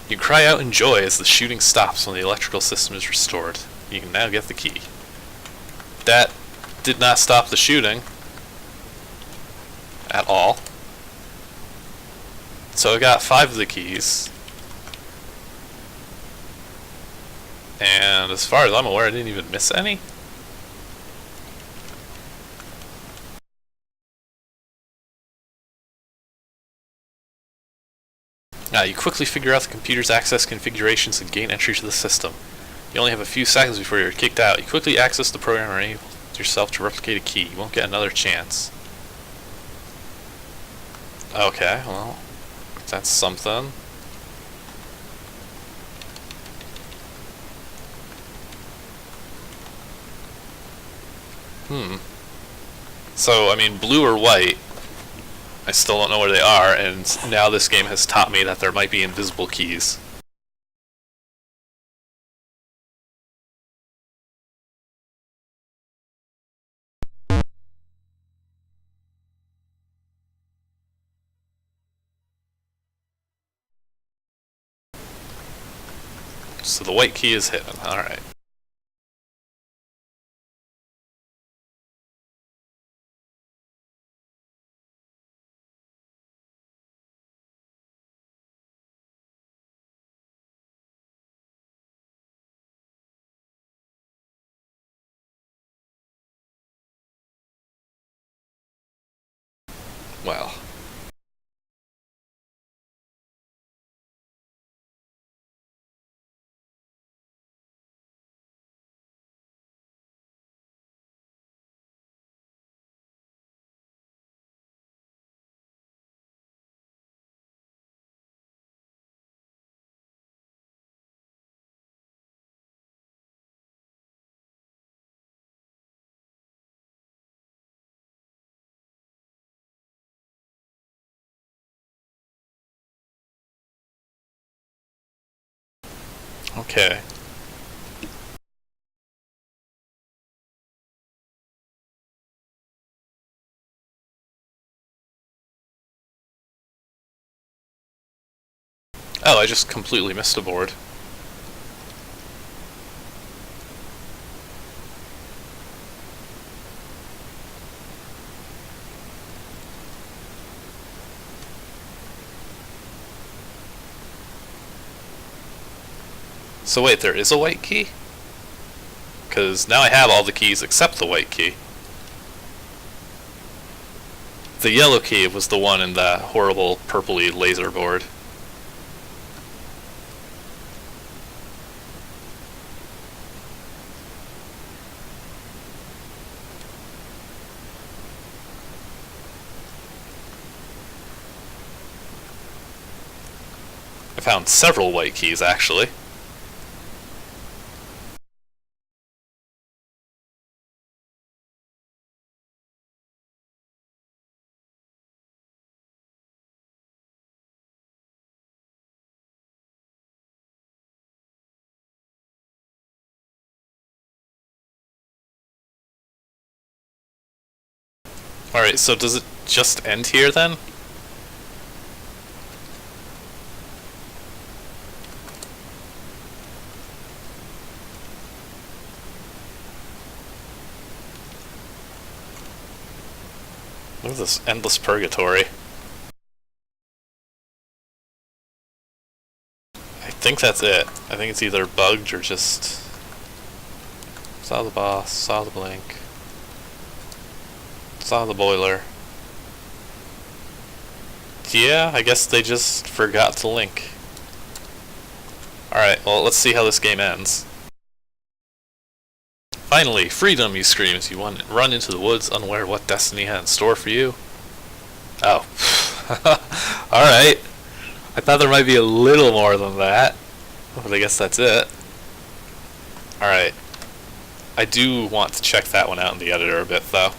You cry out in joy as the shooting stops when the electrical system is restored. You can now get the key. That did not stop the shooting at all. So I got 5 of the keys. And as far as I'm aware, I didn't even miss any. You quickly figure out the computer's access configurations and gain entry to the system. You only have a few seconds before you're kicked out. You quickly access the program and enable yourself to replicate a key. You won't get another chance. Okay, well, that's something. So, I mean, blue or white, I still don't know where they are, and now this game has taught me that there might be invisible keys. So the white key is hidden, alright. Well. Okay. Oh, I just completely missed a board. So wait, there is a white key? Because now I have all the keys except the white key. The yellow key was the one in that horrible purpley laser board. I found several white keys, actually. Alright, so does it just end here then? Look at this endless purgatory. I think that's it. I think it's either bugged or just... Saw the boss, saw the blink. Saw the boiler. Yeah, I guess they just forgot to link. Alright, well, let's see how this game ends. Finally, freedom, you scream as you run into the woods, unaware what destiny had in store for you. Oh. Alright. I thought there might be a little more than that, but I guess that's it. Alright. I do want to check that one out in the editor a bit, though.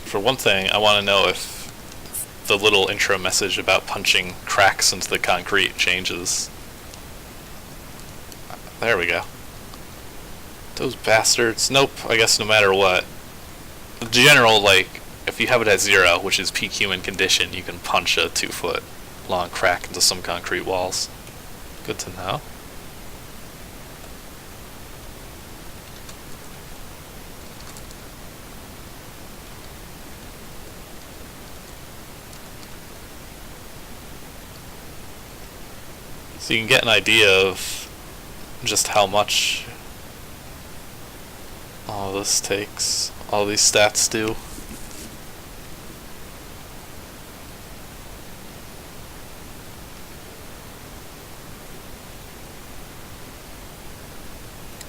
For one thing, I want to know if the little intro message about punching cracks into the concrete changes. There we go. Those bastards. Nope, I guess no matter what. In general, like, if you have it at 0, which is peak human condition, you can punch a 2-foot long crack into some concrete walls. Good to know. So you can get an idea of just how much all this takes, all these stats do.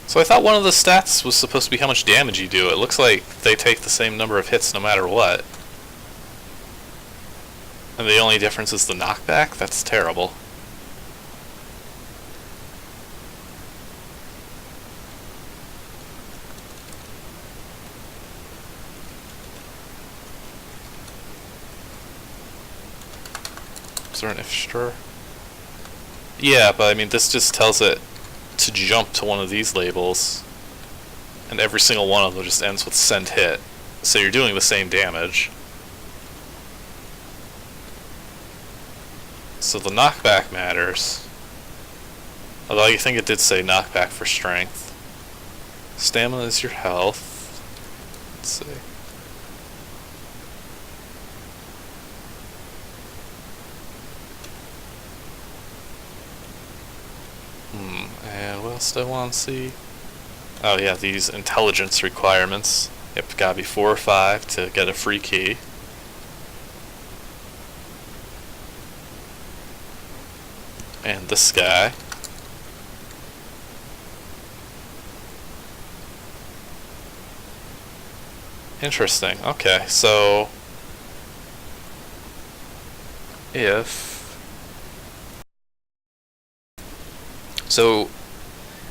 So I thought one of the stats was supposed to be how much damage you do. It looks like they take the same number of hits no matter what. And the only difference is the knockback? That's terrible. Is there an if sure? Yeah, but I mean, this just tells it to jump to one of these labels, and every single one of them just ends with send hit. So you're doing the same damage. So the knockback matters. Although I think it did say knockback for strength. Stamina is your health. Let's see. And what else do I want to see? Oh yeah, these intelligence requirements. Yep, gotta be 4 or 5 to get a free key. And this guy. Interesting. Okay, so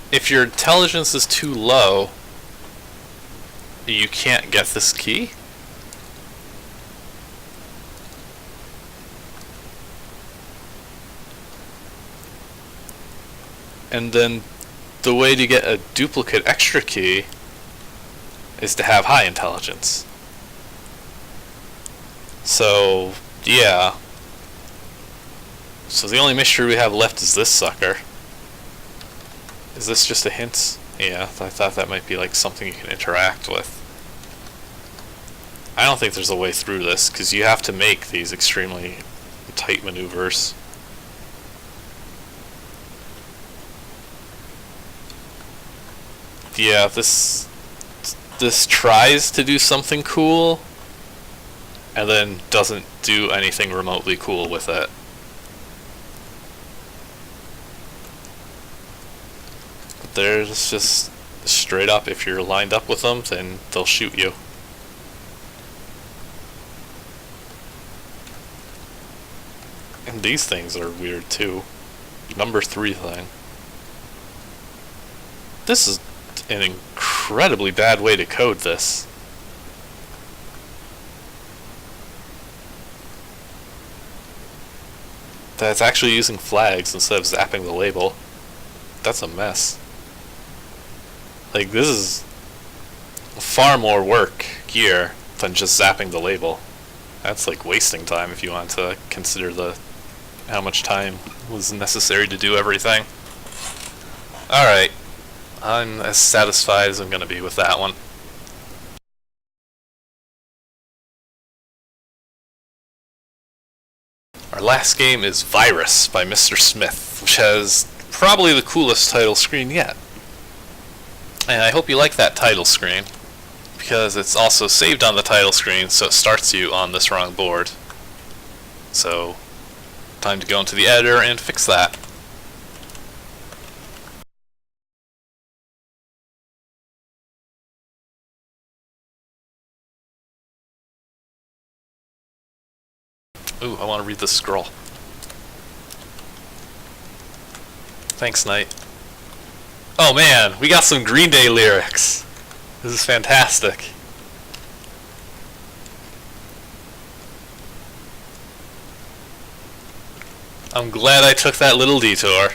if your intelligence is too low, you can't get this key? And then the way to get a duplicate extra key is to have high intelligence. So, yeah. So the only mystery we have left is this sucker. Is this just a hint? Yeah, I thought that might be like something you can interact with. I don't think there's a way through this, because you have to make these extremely tight maneuvers. Yeah, this tries to do something cool, and then doesn't do anything remotely cool with it. But there's just straight up, if you're lined up with them, then they'll shoot you. And these things are weird too. Number 3 thing. This is an incredibly bad way to code this. That's actually using flags instead of zapping the label. That's a mess. Like, this is far more work here than just zapping the label. That's like wasting time if you want to consider how much time was necessary to do everything. Alright. I'm as satisfied as I'm going to be with that one. Our last game is Virus by Mr. Smith, which has probably the coolest title screen yet. And I hope you like that title screen, because it's also saved on the title screen, so it starts you on this wrong board. So, time to go into the editor and fix that. Ooh, I want to read this scroll. Thanks, Knight. Oh man, we got some Green Day lyrics. This is fantastic. I'm glad I took that little detour.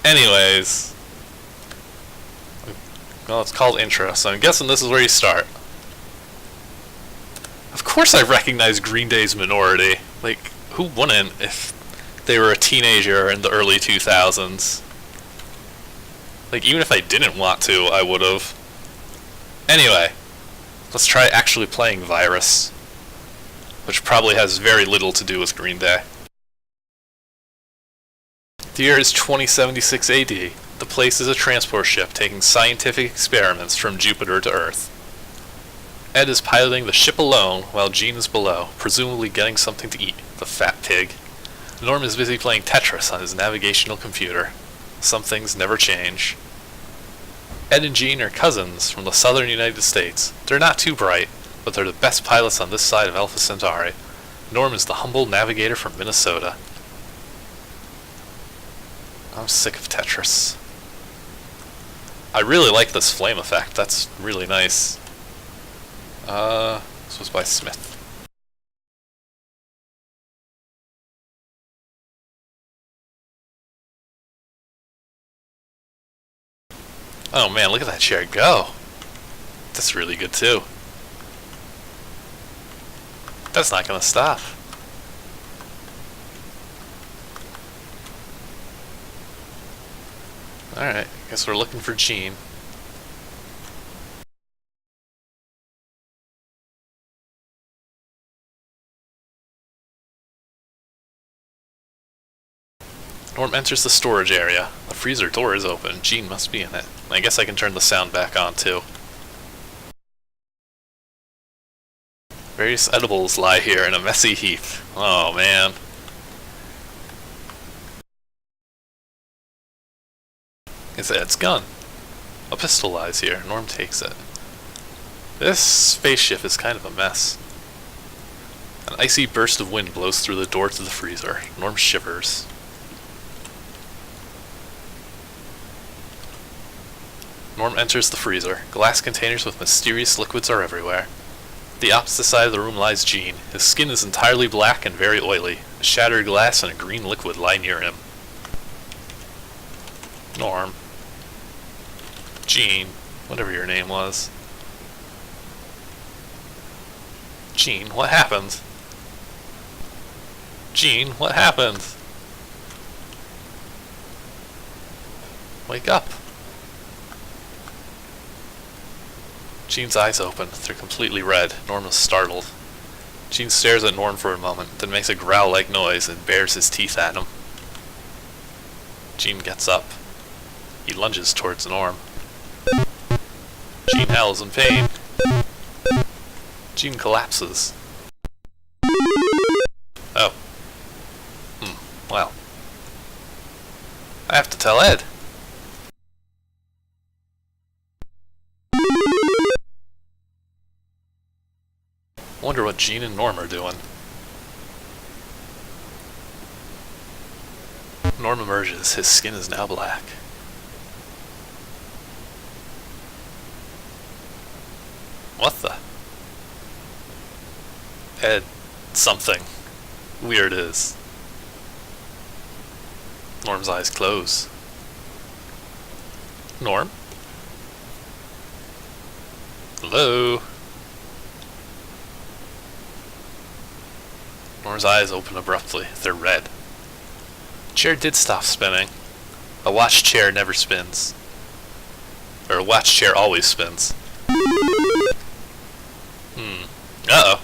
Anyways. Well, it's called intro, so I'm guessing this is where you start. Of course I recognize Green Day's Minority. Like, who wouldn't if they were a teenager in the early 2000s? Like, even if I didn't want to, I would've. Anyway, let's try actually playing Virus, which probably has very little to do with Green Day. The year is 2076 AD. The place is a transport ship taking scientific experiments from Jupiter to Earth. Ed is piloting the ship alone while Jean is below, presumably getting something to eat, the fat pig. Norm is busy playing Tetris on his navigational computer. Some things never change. Ed and Jean are cousins from the southern United States. They're not too bright, but they're the best pilots on this side of Alpha Centauri. Norm is the humble navigator from Minnesota. I'm sick of Tetris. I really like this flame effect. That's really nice. This was by Smith. Oh man, look at that chair go. That's really good too. That's not gonna stop. Alright, guess we're looking for Gene. Norm enters the storage area. The freezer door is open. Gene must be in it. I guess I can turn the sound back on too. Various edibles lie here in a messy heap. Oh man. It's Ed's gun. A pistol lies here. Norm takes it. This spaceship is kind of a mess. An icy burst of wind blows through the door to the freezer. Norm shivers. Norm enters the freezer. Glass containers with mysterious liquids are everywhere. The opposite side of the room lies Gene. His skin is entirely black and very oily. A shattered glass and a green liquid lie near him. Norm. Gene. Whatever your name was. Gene, what happened? Gene, what happened? Wake up. Gene's eyes open. They're completely red. Norm is startled. Gene stares at Norm for a moment, then makes a growl-like noise and bares his teeth at him. Gene gets up. He lunges towards Norm. Gene howls in pain. Gene collapses. Oh. Well. I have to tell Ed. Wonder what Gene and Norm are doing. Norm emerges. His skin is now black. What the? Ed, something weird is. Norm's eyes close. Norm? Hello? Norm's eyes open abruptly. They're red. The chair did stop spinning. A watch chair never spins. Or a watch chair always spins. Uh-oh.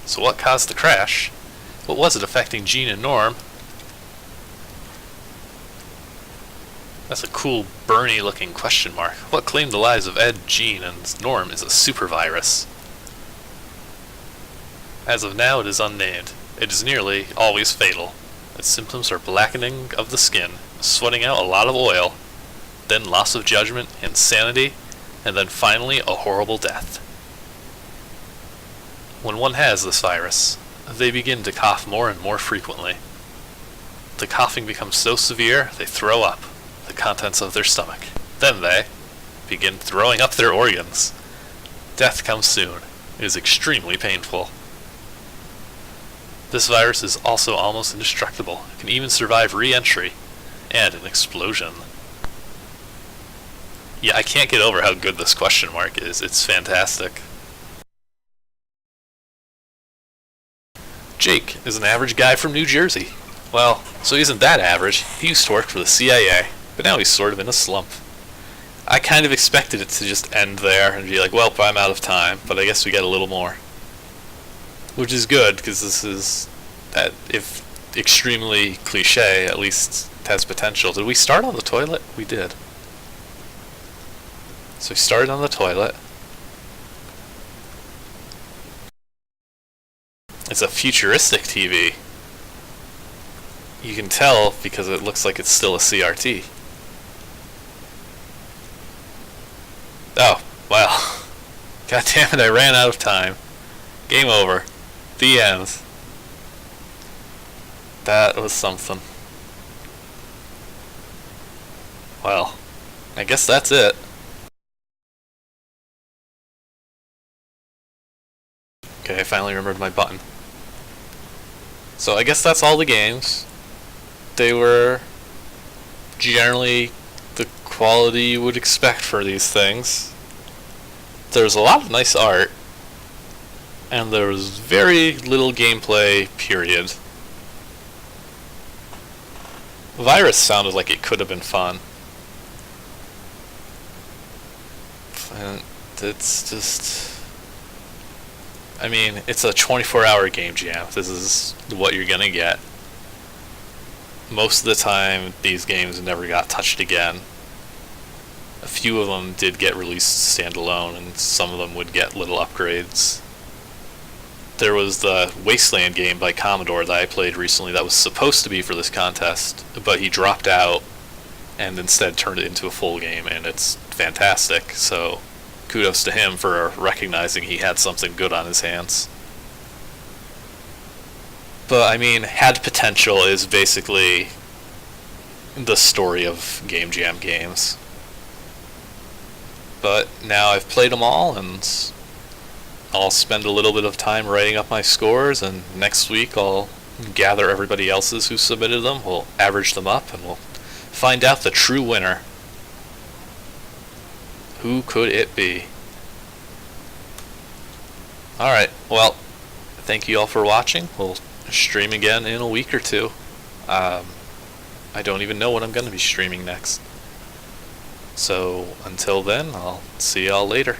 So what caused the crash? What was it affecting Gene and Norm? That's a cool, Bernie looking question mark. What claimed the lives of Ed, Gene, and Norm is a supervirus? As of now, it is unnamed. It is nearly always fatal. Its symptoms are blackening of the skin, sweating out a lot of oil, then loss of judgment, insanity, and then finally a horrible death. When one has this virus, they begin to cough more and more frequently. The coughing becomes so severe, they throw up the contents of their stomach. Then they begin throwing up their organs. Death comes soon. It is extremely painful. This virus is also almost indestructible. It can even survive re-entry and an explosion. Yeah, I can't get over how good this question mark is. It's fantastic. Jake is an average guy from New Jersey. Well, so he isn't that average. He used to work for the CIA, but now he's sort of in a slump. I kind of expected it to just end there and be like, well, I'm out of time, but I guess we get a little more. Which is good, because this is, if extremely cliche, at least it has potential. Did we start on the toilet? We did. So we started on the toilet. It's a futuristic TV. You can tell because it looks like it's still a CRT. Oh, well. God damn it, I ran out of time. Game over. The end. That was something. Well, I guess that's it. Okay, I finally remembered my button. So I guess that's all the games. They were generally the quality you would expect for these things. There's a lot of nice art, and there was very little gameplay, period. Virus sounded like it could have been fun. And it's just... I mean, it's a 24-hour game jam. This is what you're gonna get. Most of the time, these games never got touched again. A few of them did get released standalone, and some of them would get little upgrades. There was the Wasteland game by Commodore that I played recently that was supposed to be for this contest, but he dropped out and instead turned it into a full game, and it's fantastic, so kudos to him for recognizing he had something good on his hands. But, I mean, Had Potential is basically the story of Game Jam games. But now I've played them all, and I'll spend a little bit of time writing up my scores, and next week I'll gather everybody else's who submitted them, we'll average them up, and we'll find out the true winner. Who could it be? Alright, well, thank you all for watching. We'll stream again in a week or two. I don't even know when I'm going to be streaming next. So, until then, I'll see y'all later.